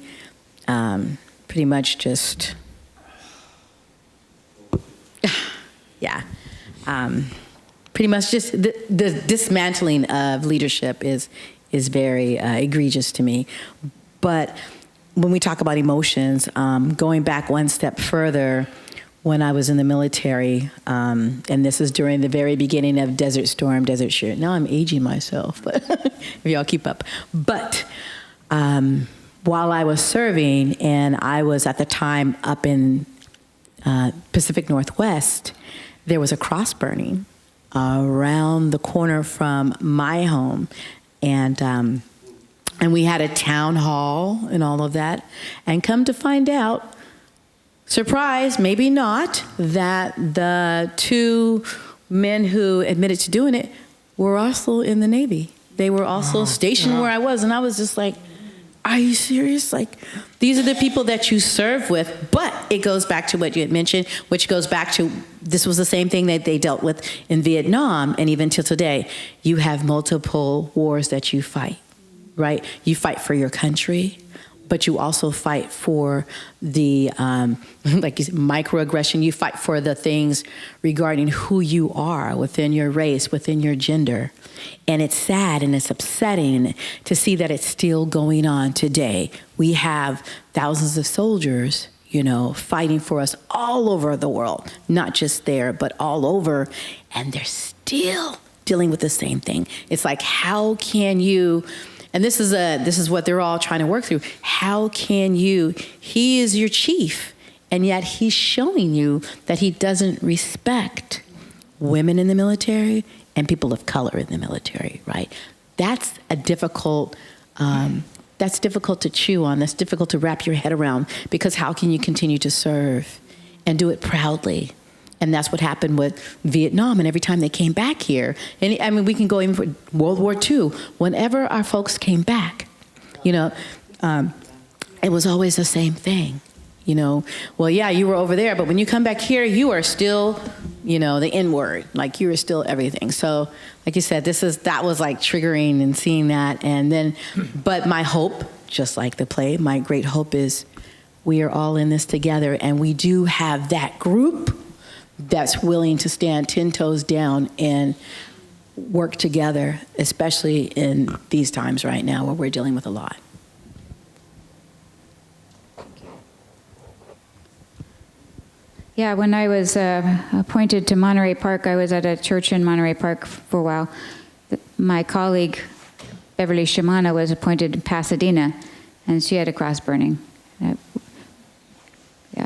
pretty much just, pretty much just the dismantling of leadership is very egregious to me. But when we talk about emotions, going back one step further, when I was in the military, and this is during the very beginning of Desert Storm, Desert Shirt. Now I'm aging myself, but if y'all keep up. But while I was serving, and I was at the time up in Pacific Northwest, there was a cross burning around the corner from my home, and we had a town hall and all of that, and come to find out, surprise, maybe not, that the two men who admitted to doing it were also in the Navy. They were also stationed where I was, and I was just like, are you serious? Like, these are the people that you serve with. But it goes back to what you had mentioned, which goes back to, this was the same thing that they dealt with in Vietnam, and even till today. You have multiple wars that you fight, right? You fight for your country, but you also fight for the, like you said, microaggression. You fight for the things regarding who you are within your race, within your gender. And it's sad and it's upsetting to see that it's still going on today. We have thousands of soldiers, you know, fighting for us all over the world, not just there, but all over, and they're still dealing with the same thing. It's like, how can you, and this is what they're all trying to work through. How can you, he is your chief, and yet he's showing you that he doesn't respect women in the military and people of color in the military, right? That's a difficult, that's difficult to chew on. That's difficult to wrap your head around, because how can you continue to serve and do it proudly? And that's what happened with Vietnam, and every time they came back here, and I mean, we can go even for World War II, whenever our folks came back, you know, it was always the same thing, you know. Well, yeah, you were over there, but when you come back here, you are still, you know, the N-word, like you are still everything. So, like you said, that was like triggering and seeing that, and then, but my hope, just like the play, my great hope is we are all in this together, and we do have that group that's willing to stand 10 toes down and work together, especially in these times right now where we're dealing with a lot. Yeah, when I was appointed to Monterey Park, I was at a church in Monterey Park for a while. My colleague, Beverly Shimana, was appointed to Pasadena, and she had a cross burning. Yeah,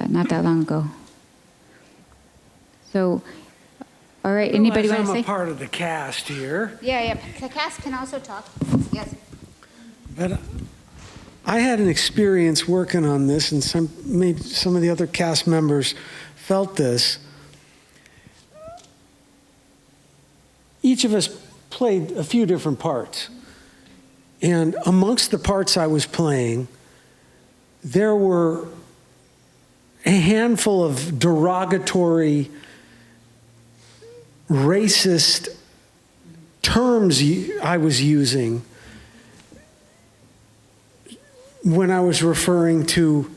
not that long ago. So, all right, anybody want to say? I'm a part of the cast here. Yeah, the cast can also talk. Yes. But I had an experience working on this, and maybe some of the other cast members felt this. Each of us played a few different parts. And amongst the parts I was playing, there were a handful of derogatory, racist terms I was using when I was referring to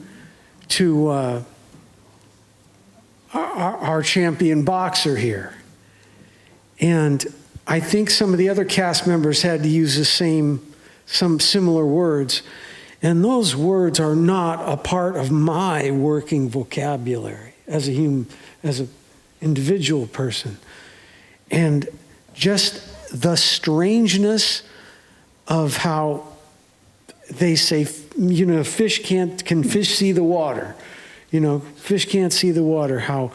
our champion boxer here. And I think some of the other cast members had to use some similar words. And those words are not a part of my working vocabulary as an individual person. And just the strangeness of how they say, can fish see the water? Fish can't see the water. How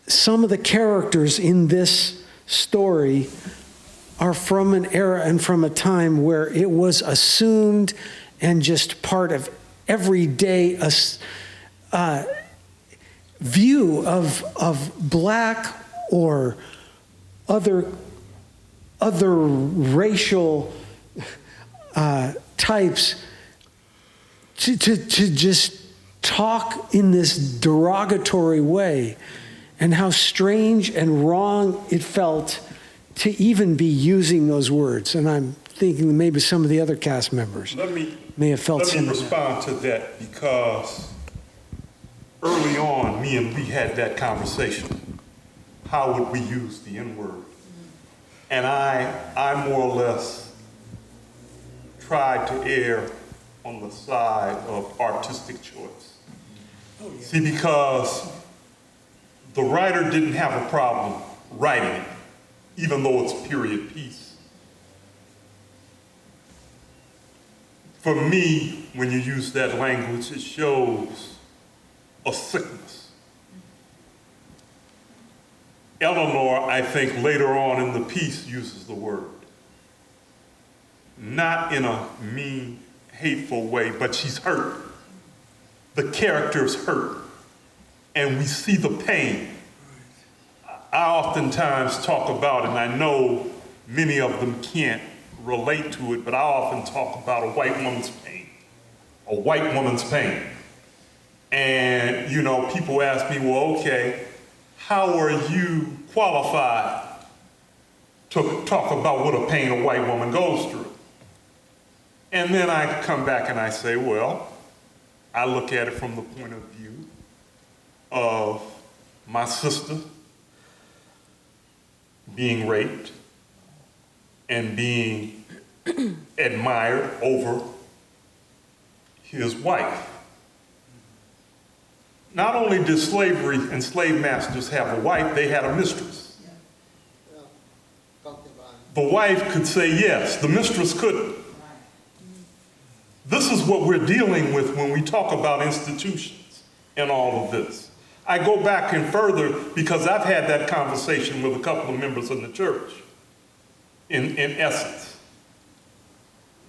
some of the characters in this story are from an era and from a time where it was assumed and just part of everyday view of black or other racial types to just talk in this derogatory way, and how strange and wrong it felt to even be using those words. And I'm thinking that maybe some of the other cast members may have felt Let me similar. respond to that, because early on, me and we had that conversation. How would we use the N-word? And I more or less tried to err on the side of artistic choice. See, because the writer didn't have a problem writing it, even though it's a period piece. For me, when you use that language, it shows a sickness. Eleanor, I think, later on in the piece uses the word. Not in a mean, hateful way, but she's hurt. The character's hurt, and we see the pain. I oftentimes talk about, and I know many of them can't relate to it, but I often talk about a white woman's pain. A white woman's pain. And, people ask me, well, okay, how are you qualified to talk about what a pain a white woman goes through? And then I come back and I say, well, I look at it from the point of view of my sister being raped and being admired over his wife. Not only did slavery and slave masters have a wife, they had a mistress. The wife could say yes, the mistress couldn't. This is what we're dealing with when we talk about institutions and all of this. I go back and further because I've had that conversation with a couple of members of the church, in essence.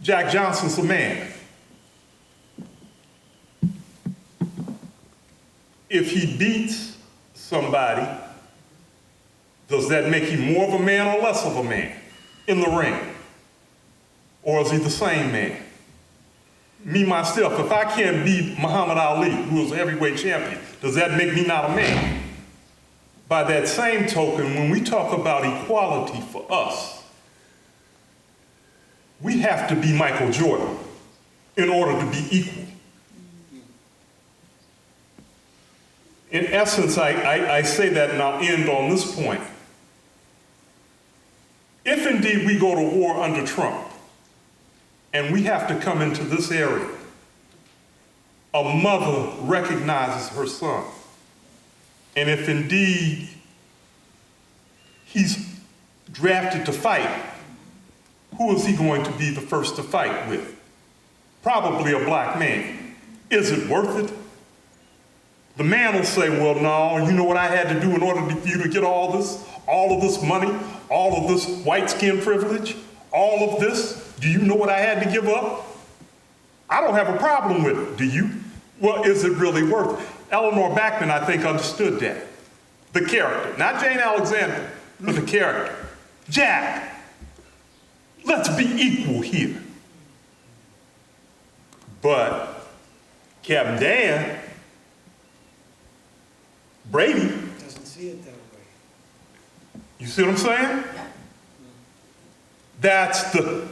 Jack Johnson's a man. If he beats somebody, does that make him more of a man or less of a man in the ring? Or is he the same man? Me, myself, if I can't beat Muhammad Ali, who is a heavyweight champion, does that make me not a man? By that same token, when we talk about equality for us, we have to be Michael Jordan in order to be equal. In essence, I say that and I'll end on this point. If indeed we go to war under Trump, and we have to come into this area, a mother recognizes her son. And if indeed he's drafted to fight, who is he going to be the first to fight with? Probably a black man. Is it worth it? The man will say, well, no, you know what I had to do in order for you to get all of this money, all of this white skin privilege, all of this? Do you know what I had to give up? I don't have a problem with it, do you? Well, is it really worth it? Eleanor Backman, I think, understood that. The character, not Jane Alexander, but the character. Jack, let's be equal here. But Captain Dan, Brady, Doesn't see it that way. you see what I'm saying? That's the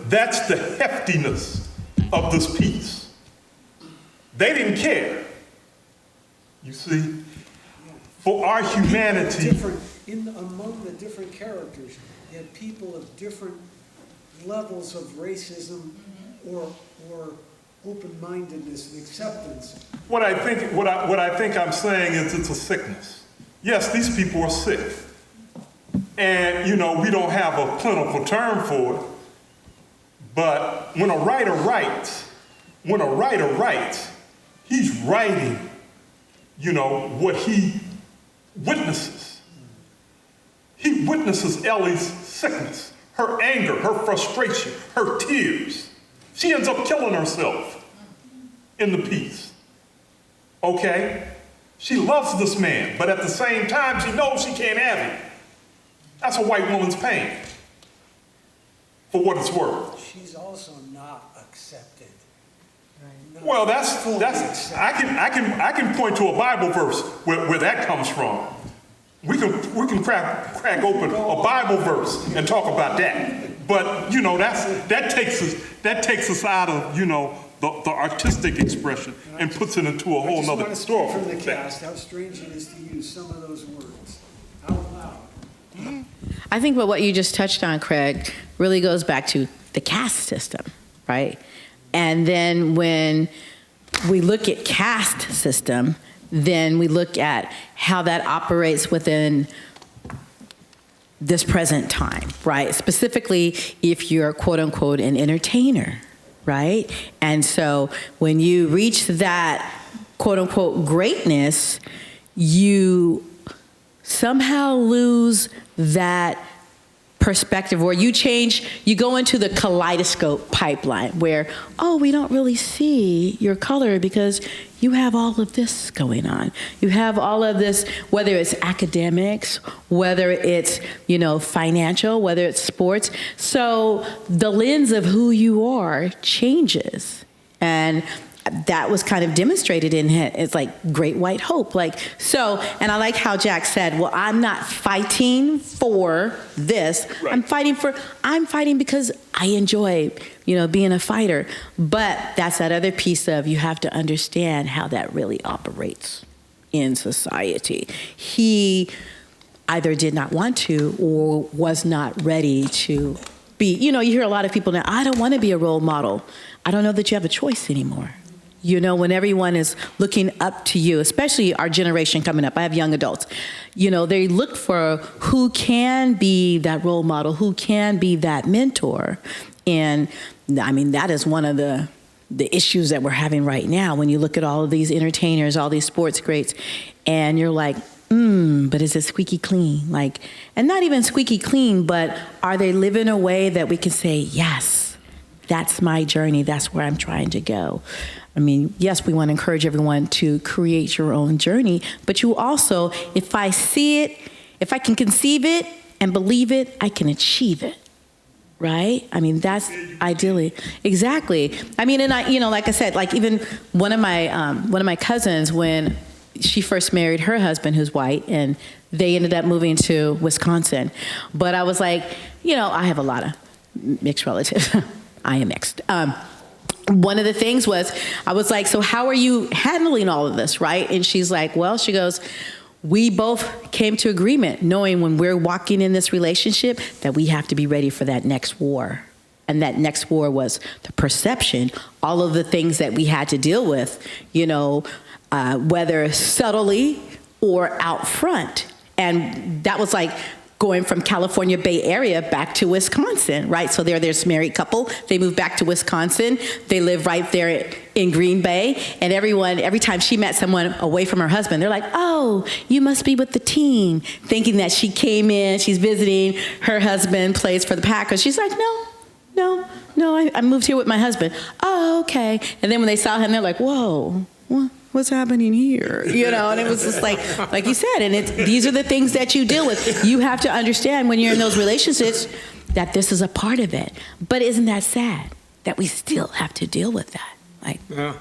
heftiness of this piece. They didn't care. You see? For our humanity. Among the different characters, you had people of different levels of racism or open-mindedness and acceptance. What I think I'm saying is it's a sickness. Yes, these people are sick. And, you know, we don't have a clinical term for it. But when a writer writes, he's writing, you know, what he witnesses. He witnesses Ellie's sickness, her anger, her frustration, her tears. She ends up killing herself in the piece. Okay? She loves this man, but at the same time, she knows she can't have him. That's a white woman's pain, for what it's worth. She's also not accepted. Right? Well, I can point to a Bible verse where that comes from. We can crack open a Bible verse and talk about that. But you know, that takes us out of, you know, the artistic expression and puts it into a whole nother historical from the cast how strange it is to use some of those words out loud. I think what you just touched on, Craig, really goes back to the caste system, right? And then when we look at caste system, then we look at how that operates within this present time, right? Specifically, if you're quote unquote an entertainer, right? And so when you reach that quote unquote greatness, you somehow lose that perspective, or you go into the kaleidoscope pipeline where, oh, we don't really see your color because you have all of this going on. You have all of this, whether it's academics, whether it's, you know, financial, whether it's sports. So the lens of who you are changes. And that was kind of demonstrated in it. It's like great white hope. Like, so, and I like how Jack said, well, I'm not fighting for this. Right. I'm fighting because I enjoy, you know, being a fighter. But that's that other piece of, you have to understand how that really operates in society. He either did not want to or was not ready to be, you know, you hear a lot of people now, I don't want to be a role model. I don't know that you have a choice anymore. You know, when everyone is looking up to you, especially our generation coming up, I have young adults, you know, they look for who can be that role model, who can be that mentor. And I mean, that is one of the issues that we're having right now. When you look at all of these entertainers, all these sports greats, and you're like, but is it squeaky clean? Like, and not even squeaky clean, but are they living a way that we can say, yes, that's my journey, that's where I'm trying to go? I mean, yes, we want to encourage everyone to create your own journey, but you also, if I see it, if I can conceive it and believe it, I can achieve it, right? I mean, that's ideally, exactly. I mean, and I, you know, like I said, like even one of my cousins, when she first married her husband, who's white, and they ended up moving to Wisconsin. But I was like, you know, I have a lot of mixed relatives. I am mixed. One of the things was, I was like, so how are you handling all of this, right? And she's like, well, she goes, we both came to agreement, knowing when we're walking in this relationship that we have to be ready for that next war. And that next war was the perception, all of the things that we had to deal with, you know, whether subtly or out front. And that was like going from California Bay Area back to Wisconsin, right? So they're this married couple. They moved back to Wisconsin. They live right there in Green Bay. And every time she met someone away from her husband, they're like, oh, you must be with the team, thinking that she came in, she's visiting, her husband plays for the Packers. She's like, no, I moved here with my husband. Oh, okay. And then when they saw him, they're like, whoa, what's happening here? You know, and it was just like you said, and these are the things that you deal with. You have to understand when you're in those relationships that this is a part of it. But isn't that sad that we still have to deal with that? Like, yeah.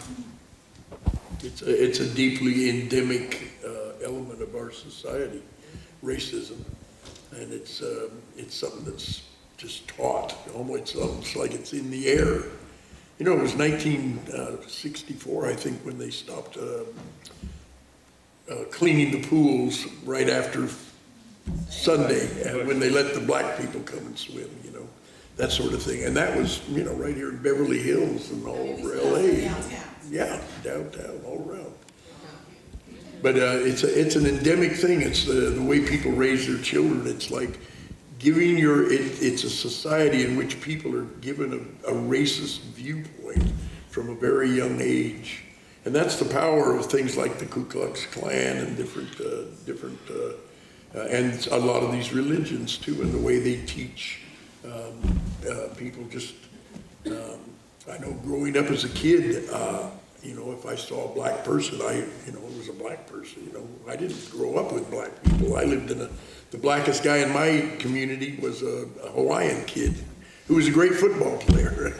It's a deeply endemic element of our society, racism, and it's something that's just taught. Almost like it's in the air. You know, it was 1964, I think, when they stopped cleaning the pools right after Sunday, when they let the black people come and swim, you know, that sort of thing. And that was, you know, right here in Beverly Hills and all over LA. Yeah, downtown, all around. But it's an endemic thing. It's the way people raise their children. It's like giving it's a society in which people are given a racist viewpoint from a very young age. And that's the power of things like the Ku Klux Klan and different and a lot of these religions too, and the way they teach people. Just I know growing up as a kid, you know, if I saw a black person, it was a black person. You know, I didn't grow up with black people. I lived in the blackest guy in my community was a Hawaiian kid who was a great football player.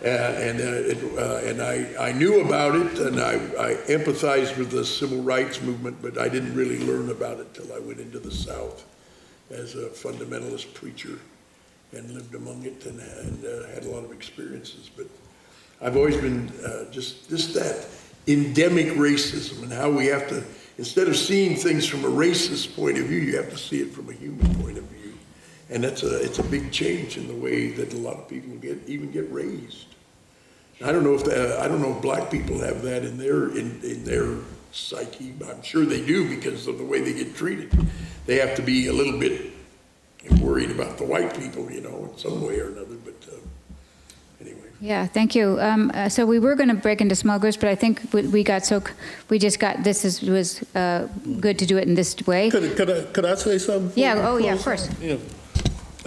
And I knew about it, and I empathized with the civil rights movement, but I didn't really learn about it till I went into the South as a fundamentalist preacher and lived among it and had a lot of experiences. But I've always been just that endemic racism and how we have to, instead of seeing things from a racist point of view, you have to see it from a human point of view. And it's a big change in the way that a lot of people get raised. I don't know if black people have that in their psyche. I'm sure they do because of the way they get treated. They have to be a little bit worried about the white people, you know, in some way or another. But anyway. Yeah, thank you. So we were going to break into small groups, but I think we just got this was good to do it in this way. Could I say something? Yeah. Oh, yeah. Of course. Yeah.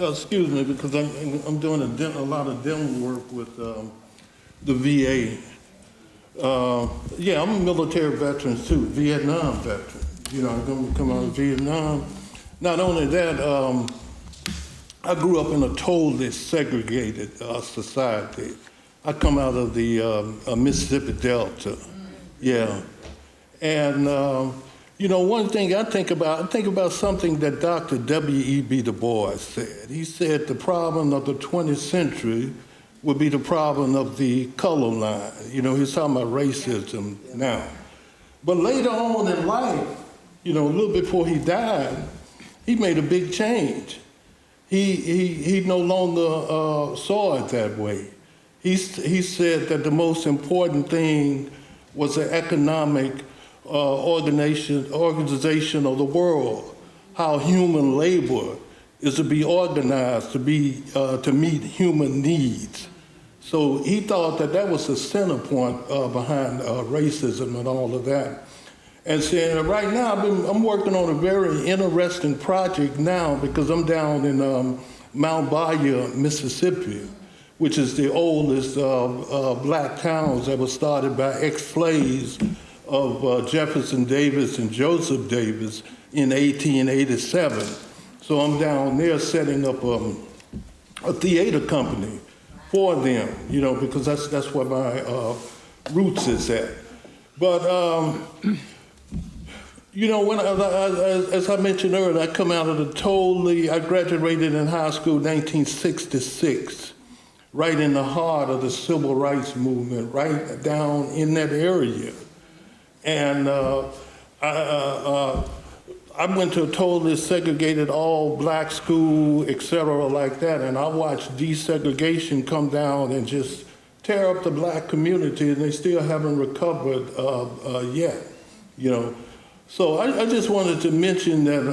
Excuse me, because I'm doing a lot of dental work with the VA. Yeah, I'm a military veteran too, Vietnam veteran. You know, I'm going to come out of Vietnam. Not only that, I grew up in a totally segregated society. I come out of the Mississippi Delta. Yeah, and you know, one thing I think about something that Dr. W.E.B. Du Bois said. He said the problem of the 20th century would be the problem of the color line. You know, he's talking about racism now. But later on in life, you know, a little before he died, he made a big change. He no longer saw it that way. He said that the most important thing was the economic organization of the world, how human labor is to be organized to meet human needs. So he thought that was the center point behind racism and all of that. And saying right now, I'm working on a very interesting project now because I'm down in Mount Bayou, Mississippi, which is the oldest black towns that was started by ex-slaves of Jefferson Davis and Joseph Davis in 1887. So I'm down there setting up a theater company for them, you know, because that's where my roots is at. But you know, when as I mentioned earlier, I come out of I graduated in high school in 1966, right in the heart of the civil rights movement, right down in that area. And I went to a totally segregated all black school, et cetera, like that, and I watched desegregation come down and just tear up the black community, and they still haven't recovered yet, you know. So I just wanted to mention that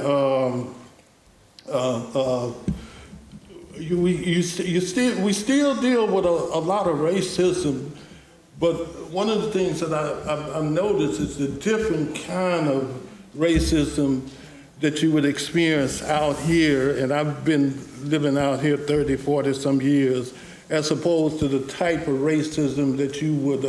we still deal with a lot of racism, but one of the things that I've noticed is the different kind of racism that you would experience out here, and I've been living out here 30, 40 some years, as opposed to the type of racism that you would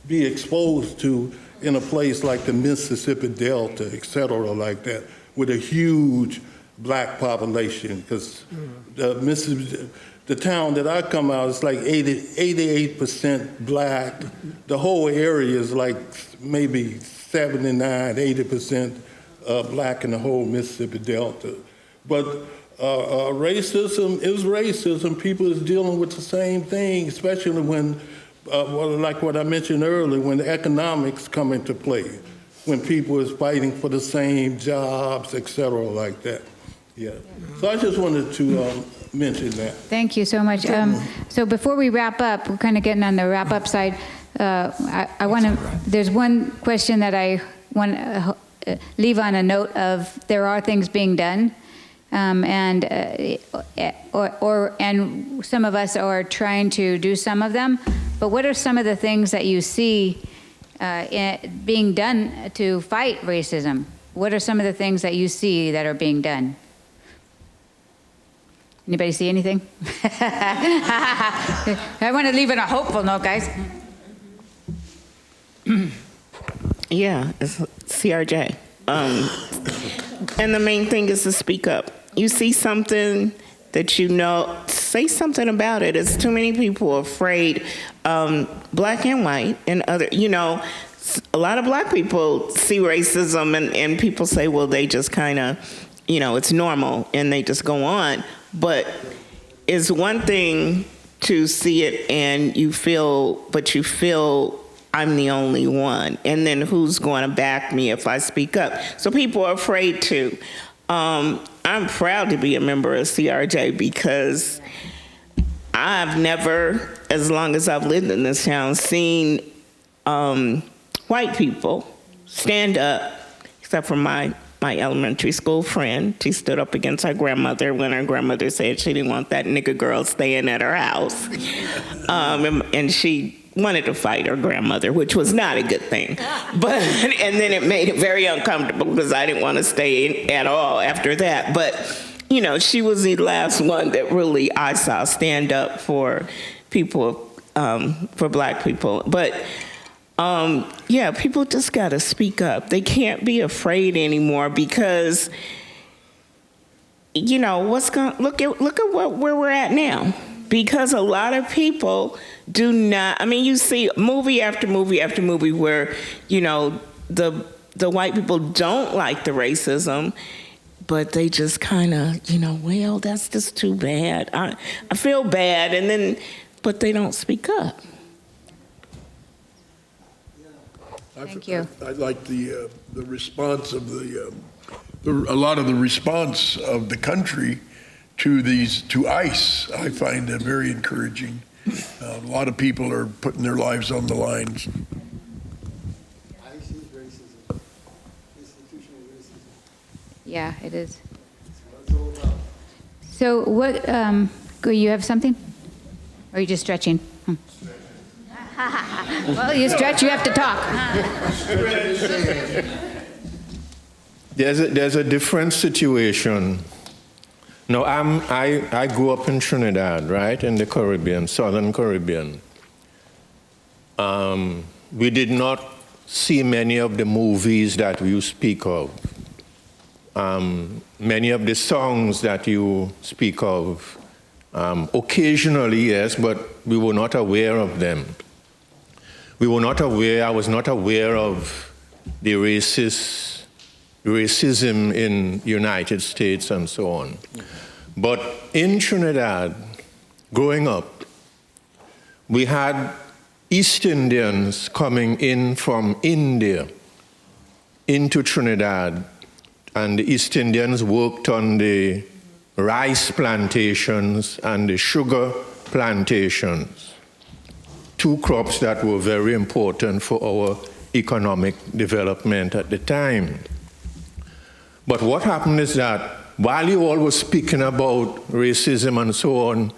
be exposed to in a place like the Mississippi Delta, et cetera, like that, with a huge black population, because the town that I come out is like 88% black. The whole area is like maybe 79, 80% black in the whole Mississippi Delta. But racism is racism. People is dealing with the same thing, especially when, like what I mentioned earlier, when the economics come into play, when people is fighting for the same jobs, et cetera, like that. Yeah. So I just wanted to mention that. Thank you so much. So before we wrap up, we're kind of getting on the wrap up side. I want to, there's one question that I want to leave on a note of, there are things being done. And some of us are trying to do some of them, but what are some of the things that you see being done to fight racism? What are some of the things that you see that are being done? Anybody see anything? I want to leave it on a hopeful note, guys. Yeah, it's CRJ. And the main thing is to speak up. You see something that you know, say something about it. There's too many people afraid, black and white and other, you know, a lot of black people see racism and people say, well, they just kind of, you know, it's normal and they just go on. But it's one thing to see it and you feel I'm the only one. And then who's going to back me if I speak up? So people are afraid to. I'm proud to be a member of CRJ because I've never, as long as I've lived in this town, seen white people stand up, except for my elementary school friend. She stood up against her grandmother when her grandmother said she didn't want that nigger girl staying at her house. And she wanted to fight her grandmother, which was not a good thing. But and then it made it very uncomfortable because I didn't want to stay at all after that. But, you know, she was the last one that really I saw stand up for people, for black people. But yeah, people just got to speak up. They can't be afraid anymore because, you know, look at where we're at now. Because a lot of people do not, I mean, you see movie after movie after movie where, you know, the white people don't like the racism, but they just kind of, you know, well, that's just too bad. I feel bad, and then, but they don't speak up. Thank you. I like the response of a lot of the response of the country to ICE. I find very encouraging. A lot of people are putting their lives on the line. ICE is racism. Institutional racism. Yeah, it is. That's what it's all about. So what, you have something? Or are you just stretching? Well, you stretch, you have to talk. There's a different situation. No, I grew up in Trinidad, right, in the Caribbean, Southern Caribbean. We did not see many of the movies that you speak of. Many of the songs that you speak of, occasionally, yes, but we were not aware of them. I was not aware of the racism in the United States and so on. But in Trinidad, growing up, we had East Indians coming in from India into Trinidad, and the East Indians worked on the rice plantations and the sugar plantations, two crops that were very important for our economic development at the time. But what happened is that while you all were speaking about racism and so on,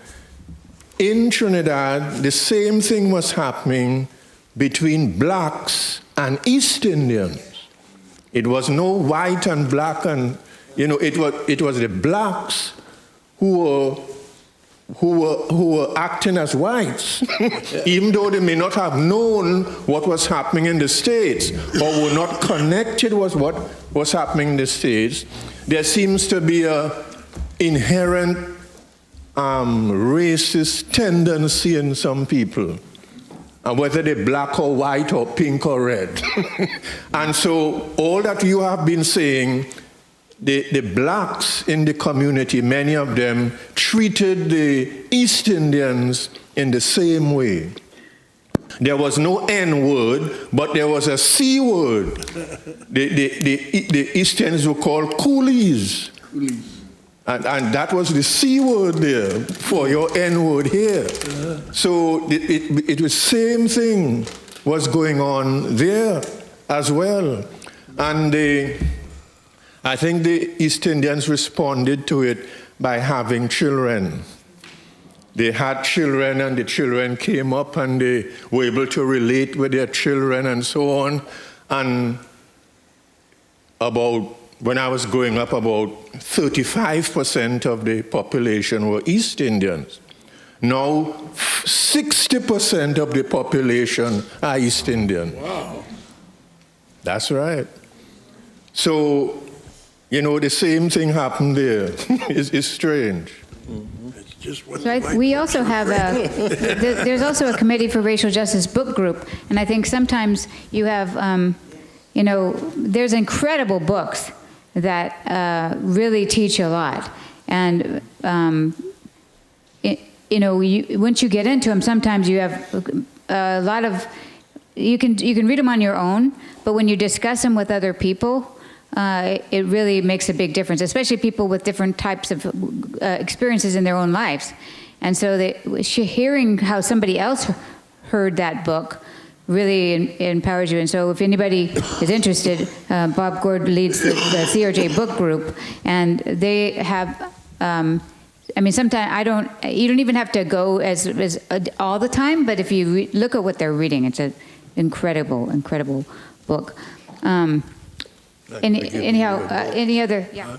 in Trinidad, the same thing was happening between blacks and East Indians. It was no white and black, and it was the blacks who were acting as whites, even though they may not have known what was happening in the States or were not connected with what was happening in the States. There seems to be an inherent racist tendency in some people, whether they're black or white or pink or red. And so all that you have been saying the blacks in the community, many of them, treated the East Indians in the same way. There was no N word, but there was a C word. The East Indians were called coolies. And that was the C word there for your N word here. So it was same thing was going on there as well. And I think the East Indians responded to it by having children. They had children, and the children came up and they were able to relate with their children and so on. And when I was growing up, about 35% of the population were East Indians. Now, 60% of the population are East Indian. Wow. That's right. So, the same thing happened there. It's strange. It's just what So we also have there's also a Committee for Racial Justice book group, and I think sometimes you have, there's incredible books that really teach a lot. And, once you get into them, sometimes you have a lot of, you can read them on your own, but when you discuss them with other people, it really makes a big difference, especially people with different types of experiences in their own lives. And so hearing how somebody else heard that book really empowers you. And so if anybody is interested, Bob Gord leads the CRJ book group, and they have, sometimes you don't even have to go as all the time, but if you look at what they're reading, it's an incredible book. Any other? Yeah.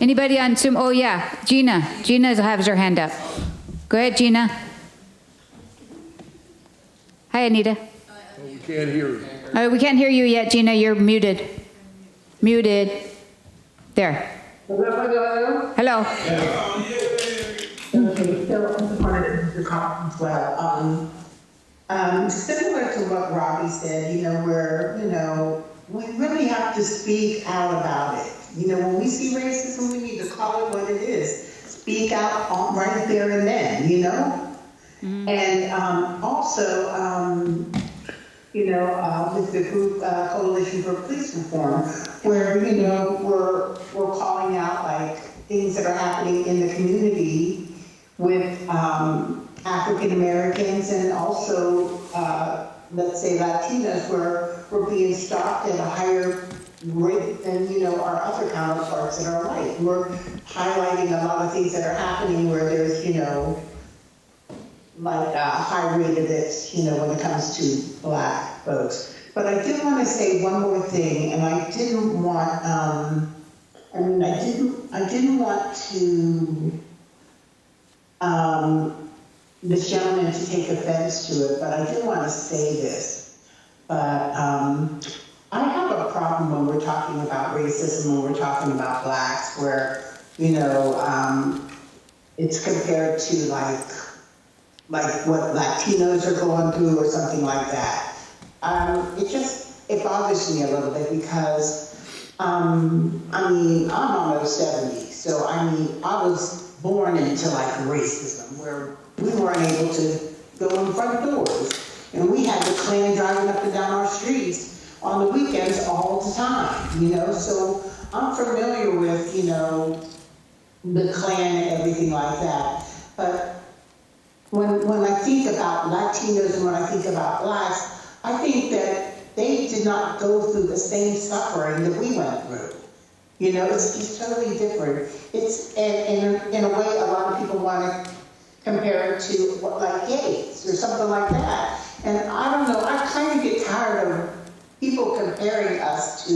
Anybody on Zoom? Oh, yeah. Gina has her hand up. Go ahead, Gina. Hi, Anita. We can't hear you. We can't hear you yet, Gina. You're muted. Muted. There. Hello. Okay, so I just wanted to comment as well. Similar to what Robbie said, we really have to speak out about it. When we see racism, we need to call it what it is. Speak out right there and then, Mm-hmm. And also, with the group Coalition for Police Reform, where, we're calling out like things that are happening in the community with African Americans and also, let's say Latinas, where we're being stopped at a higher rate than, our other counterparts that are white. We're highlighting a lot of things that are happening where there's, like a high rate of this, when it comes to Black folks. But I did want to say one more thing, and I didn't want, I didn't want to, this gentleman to take offense to it, but I do want to say this. But I have a problem when we're talking about racism, when we're talking about Blacks, where, it's compared to like what Latinos are going through or something like that. It bothers me a little bit because, I'm almost 70, so I was born into like racism where we weren't able to go in front doors, and we had the Klan driving up and down our streets on the weekends all the time, so I'm familiar with, the Klan and everything like that. But when I think about Latinos and when I think about Blacks, I think that they did not go through the same suffering that we went through. It's totally different. It's, and in a way, a lot of people want to compare it to like gays or something like that. And I don't know, I kind of get tired of people comparing us to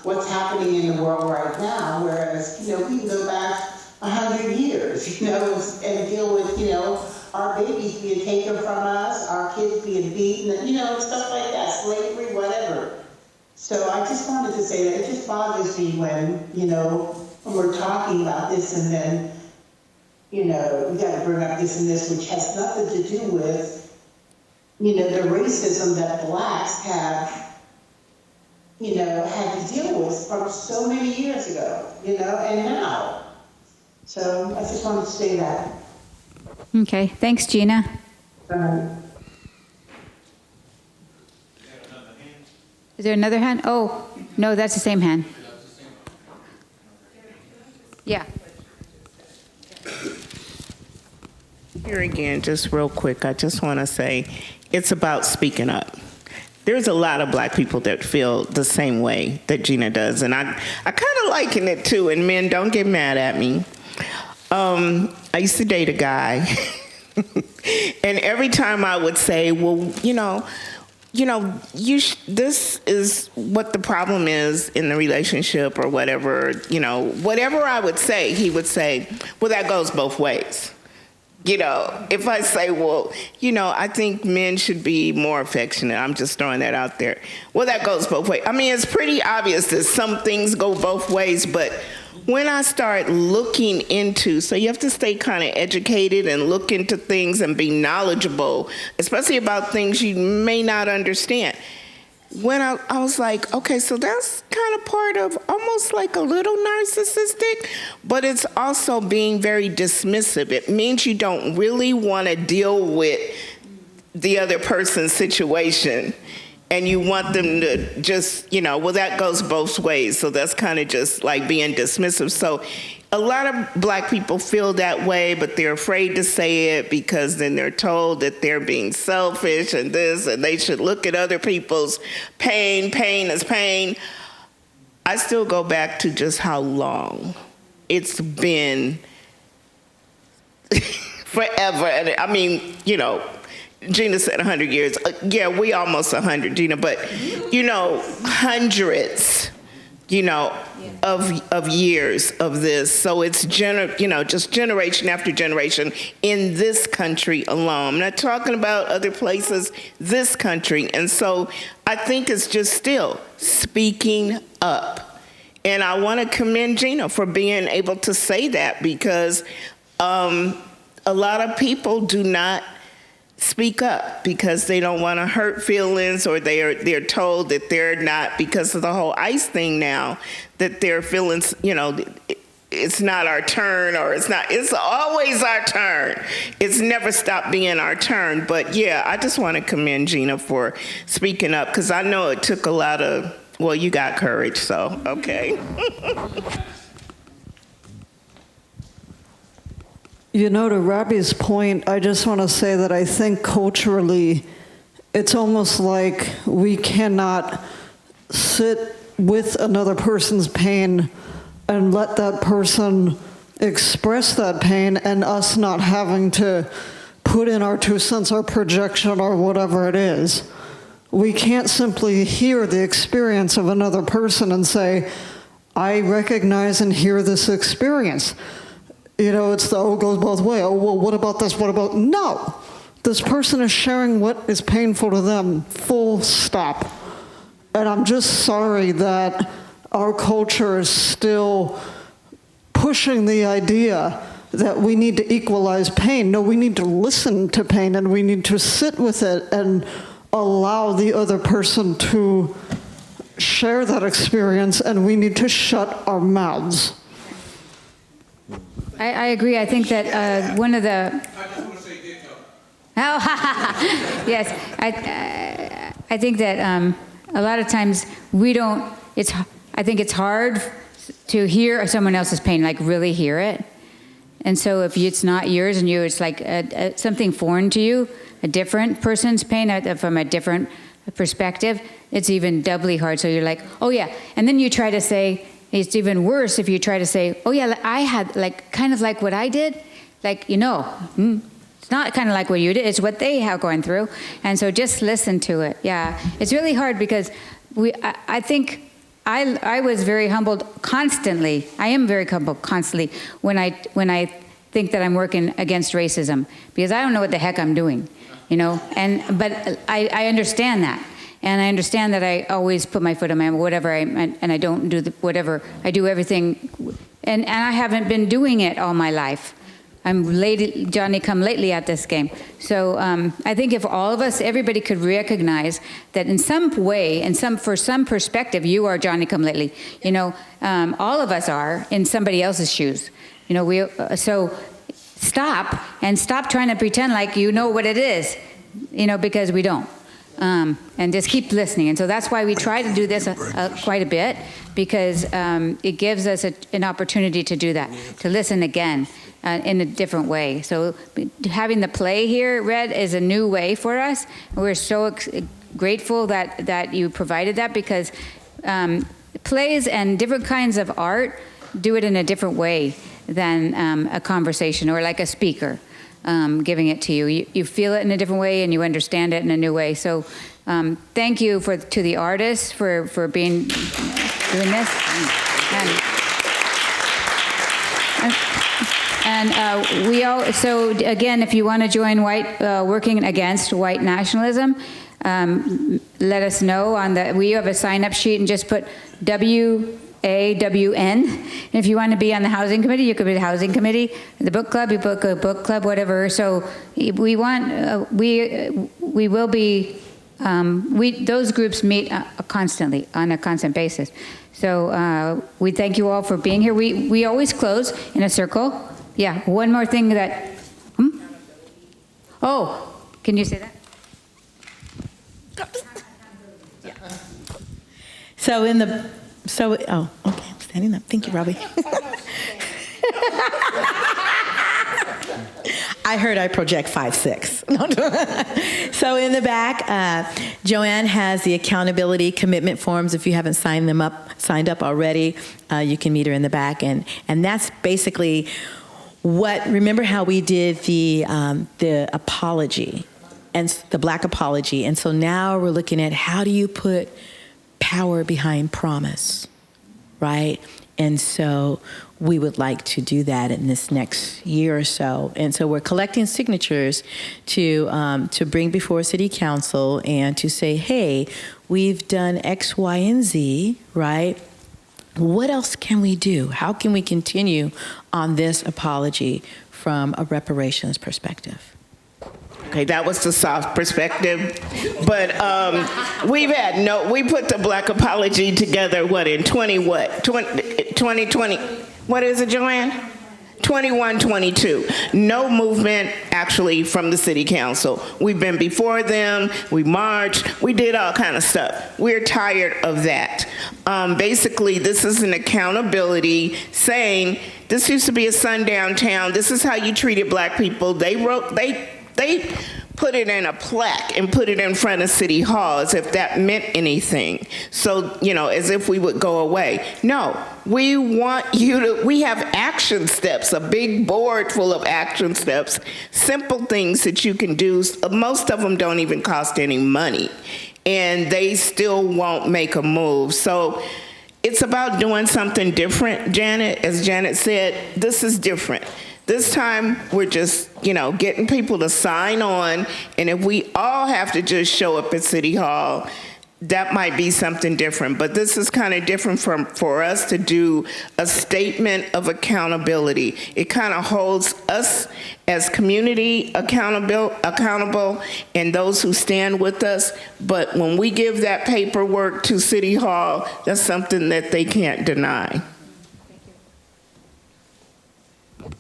what's happening in the world right now, whereas, we can go back 100 years, and deal with, our babies being taken from us, our kids being beaten, stuff like that, slavery, whatever. So I just wanted to say that it just bothers me when, when we're talking about this and then, we got to bring up this and this, which has nothing to do with, the racism that Blacks have had to deal with from so many years ago, and now. So I just wanted to say that. Okay, thanks, Gina. Is there another hand? Oh, no, that's the same hand. Yeah. Here again, just real quick, I just want to say it's about speaking up. There's a lot of black people that feel the same way that Gina does, and I kind of liken it too, and men, don't get mad at me. I used to date a guy, and every time I would say, well, this is what the problem is in the relationship or whatever, whatever I would say, he would say, well, that goes both ways. If I say, well, I think men should be more affectionate, I'm just throwing that out there. Well, that goes both ways. I mean, it's pretty obvious that some things go both ways, but when I start looking into, so you have to stay kind of educated and look into things and be knowledgeable, especially about things you may not understand. When I was like, okay, so that's kind of part of almost like a little narcissistic, but it's also being very dismissive. It means you don't really want to deal with the other person's situation, and you want them to just, well, that goes both ways. So that's kind of just like being dismissive. So a lot of black people feel that way, but they're afraid to say it because then they're told that they're being selfish and this, and they should look at other people's pain. Pain is pain. I still go back to just how long it's been forever. And I mean, Gina said 100 years. Yeah, we almost 100, Gina, but, hundreds, of years of this. So it's, just generation after generation in this country alone. I'm not talking about other places, this country. And so I think it's just still speaking up. And I want to commend Gina for being able to say that, because a lot of people do not speak up because they don't want to hurt feelings, or they're told that they're not, because of the whole ICE thing now, that their feelings, it's not our turn, or it's always our turn. It's never stopped being our turn. But yeah, I just want to commend Gina for speaking up, because I know it took a lot of, well, you got courage, so okay. To Robbie's point, I just want to say that I think culturally, it's almost like we cannot sit with another person's pain and let that person express that pain, and us not having to put in our 2 cents, our projection, or whatever it is. We can't simply hear the experience of another person and say, I recognize and hear this experience. It's it goes both ways. Oh, well, what about this? What about? No. This person is sharing what is painful to them, full stop. And I'm just sorry that our culture is still pushing the idea that we need to equalize pain. No, we need to listen to pain, and we need to sit with it and allow the other person to share that experience, and we need to shut our mouths. I agree. I think that one of the... I just want to say ditto. Oh, yes. I think that a lot of times we don't... I think it's hard to hear someone else's pain, like really hear it. And so if it's not yours and it's like something foreign to you, a different person's pain from a different perspective, it's even doubly hard. So you're like, oh yeah. And then you try to say... It's even worse if you try to say, oh yeah, I had kind of like what I did. It's not kind of like what you did, it's what they have going through. And so just listen to it. Yeah, it's really hard because I think I was very humbled constantly. I am very humbled constantly when I think that I'm working against racism, because I don't know what the heck I'm doing, but I understand that. And I understand that I always put my foot on my whatever, and I don't do whatever. I do everything, and I haven't been doing it all my life. I'm late, Johnny come lately at this game. So I think if all of us, everybody could recognize that in some way, for some perspective, you are Johnny come lately. You know, all of us are in somebody else's shoes. You know, so stop trying to pretend like you know what it is, you know, because we don't. And just keep listening. And so that's why we try to do this quite a bit, because it gives us an opportunity to do that, to listen again in a different way. So having the play here read is a new way for us. We're so grateful that you provided that, because plays and different kinds of art do it in a different way than a conversation or like a speaker. Giving it to you. You feel it in a different way and you understand it in a new way. So thank you to the artists for doing this. And we all, so again, if you want to join working against white nationalism, let us know we have a sign-up sheet, and just put WAWN. And if you want to be on the housing committee, you could be the housing committee. The book club, you book a book club, whatever. So we want, we will be, those groups meet constantly, on a constant basis. So we thank you all for being here. We always close in a circle. Yeah, one more thing that, Oh, can you say that? Oh, okay, I'm standing up. Thank you, Robbie. I heard I project 5'6". So in the back, Joanne has the accountability commitment forms. If you haven't signed up already, you can meet her in the back. And that's basically remember how we did the apology, and the Black apology. And so now we're looking at, how do you put power behind promise, right? And so we would like to do that in this next year or so. And so we're collecting signatures to bring before City Council and to say, hey, we've done X, Y, and Z, right? What else can we do? How can we continue on this apology from a reparations perspective? Okay, that was the soft perspective, but we put the Black apology together, in 2020, what is it, Joanne? 21, 22. No movement actually from the City Council. We've been before them, we marched, we did all kind of stuff. We're tired of that. Basically, this is an accountability saying, this used to be a sundown town, this is how you treated Black people. They put it in a plaque and put it in front of City Hall as if that meant anything. So, as if we would go away. No, we want we have action steps, a big board full of action steps, simple things that you can do. Most of them don't even cost any money, and they still won't make a move. So it's about doing something different, Janet. As Janet said, this is different. This time, we're just, getting people to sign on, and if we all have to just show up at City Hall, that might be something different. But this is kind of different for us to do a statement of accountability. It kind of holds us as community accountable and those who stand with us. But when we give that paperwork to City Hall, that's something that they can't deny.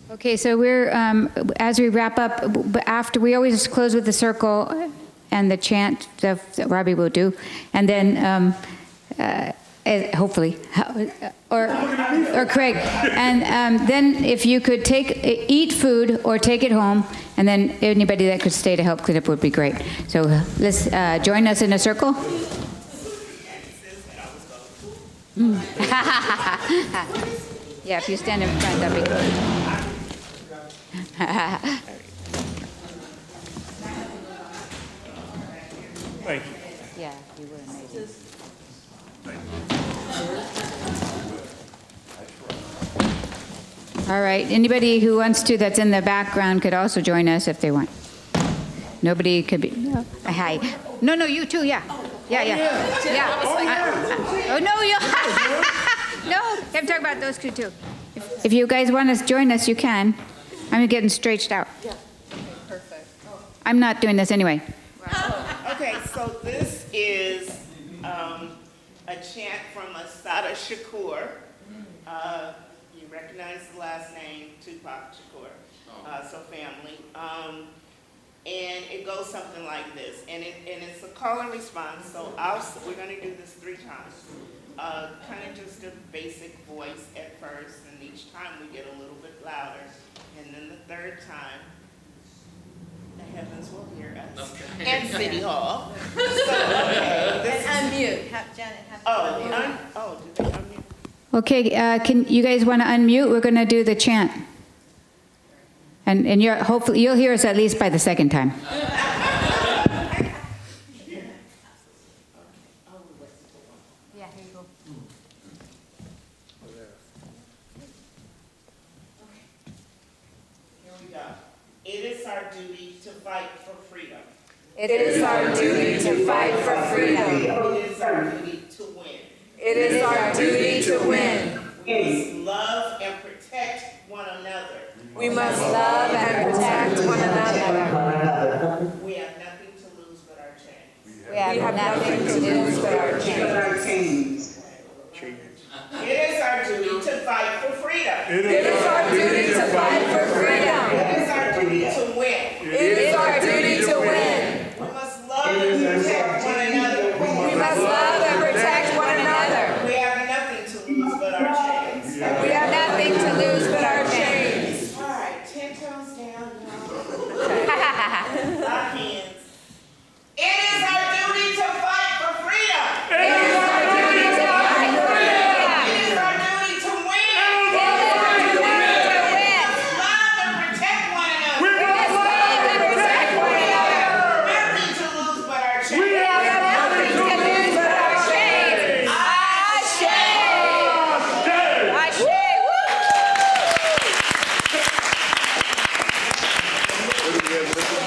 Okay, so we're, as we wrap up, after, we always close with the circle and the chant that Robbie will do, and then hopefully, or Craig, and then if you could eat food or take it home, and then anybody that could stay to help clean up would be great. So let's join us in a circle. Yeah, if you stand in front, that'd be good. Thank you. Yeah, you were amazing. All right, anybody who wants to that's in the background could also join us if they want. Nobody could be, hi. No, you too, yeah. Yeah. Oh, no, you, no, I'm talking about those two too. If you guys want to join us, you can. I'm getting stretched out. Yeah. Okay, perfect. I'm not doing this anyway. Okay, so this is a chant from Assata Shakur. You recognize the last name, Tupac Shakur, so family. And it goes something like this, and it's a call and response. So we're going to do this 3 times. Kind of just a basic voice at first, and each time we get a little bit louder, and then the 3rd time, the heavens will hear us, and City Hall. So, okay, this And unmute. Janet, did they unmute? Okay, can you guys want to unmute? We're going to do the chant. And hopefully you'll hear us at least by the 2nd time. Yeah, here you go. Here we go. It is our duty to fight for freedom. It is our duty to fight for freedom. It is our duty to win. It is our duty to win. We must love and protect one another. We must love and protect one another. We have nothing to lose but our chains. We have nothing to lose but our chains. It is our duty to fight for freedom. It is our duty to fight for freedom. It is our duty to win. It is our duty to win. We must love and protect one another. We must love and protect one another. We have nothing to lose but our chains. We have nothing to lose but our chains. All right, 10 toes down, y'all. Lock hands. It is our duty to fight for freedom. It is our duty to fight for freedom. It is our duty to win. It is our duty to win. Love and protect one another. We must love and protect one another. Nothing to lose but our chains. We have nothing to lose but our chains. Ashe. Ashe. Woo!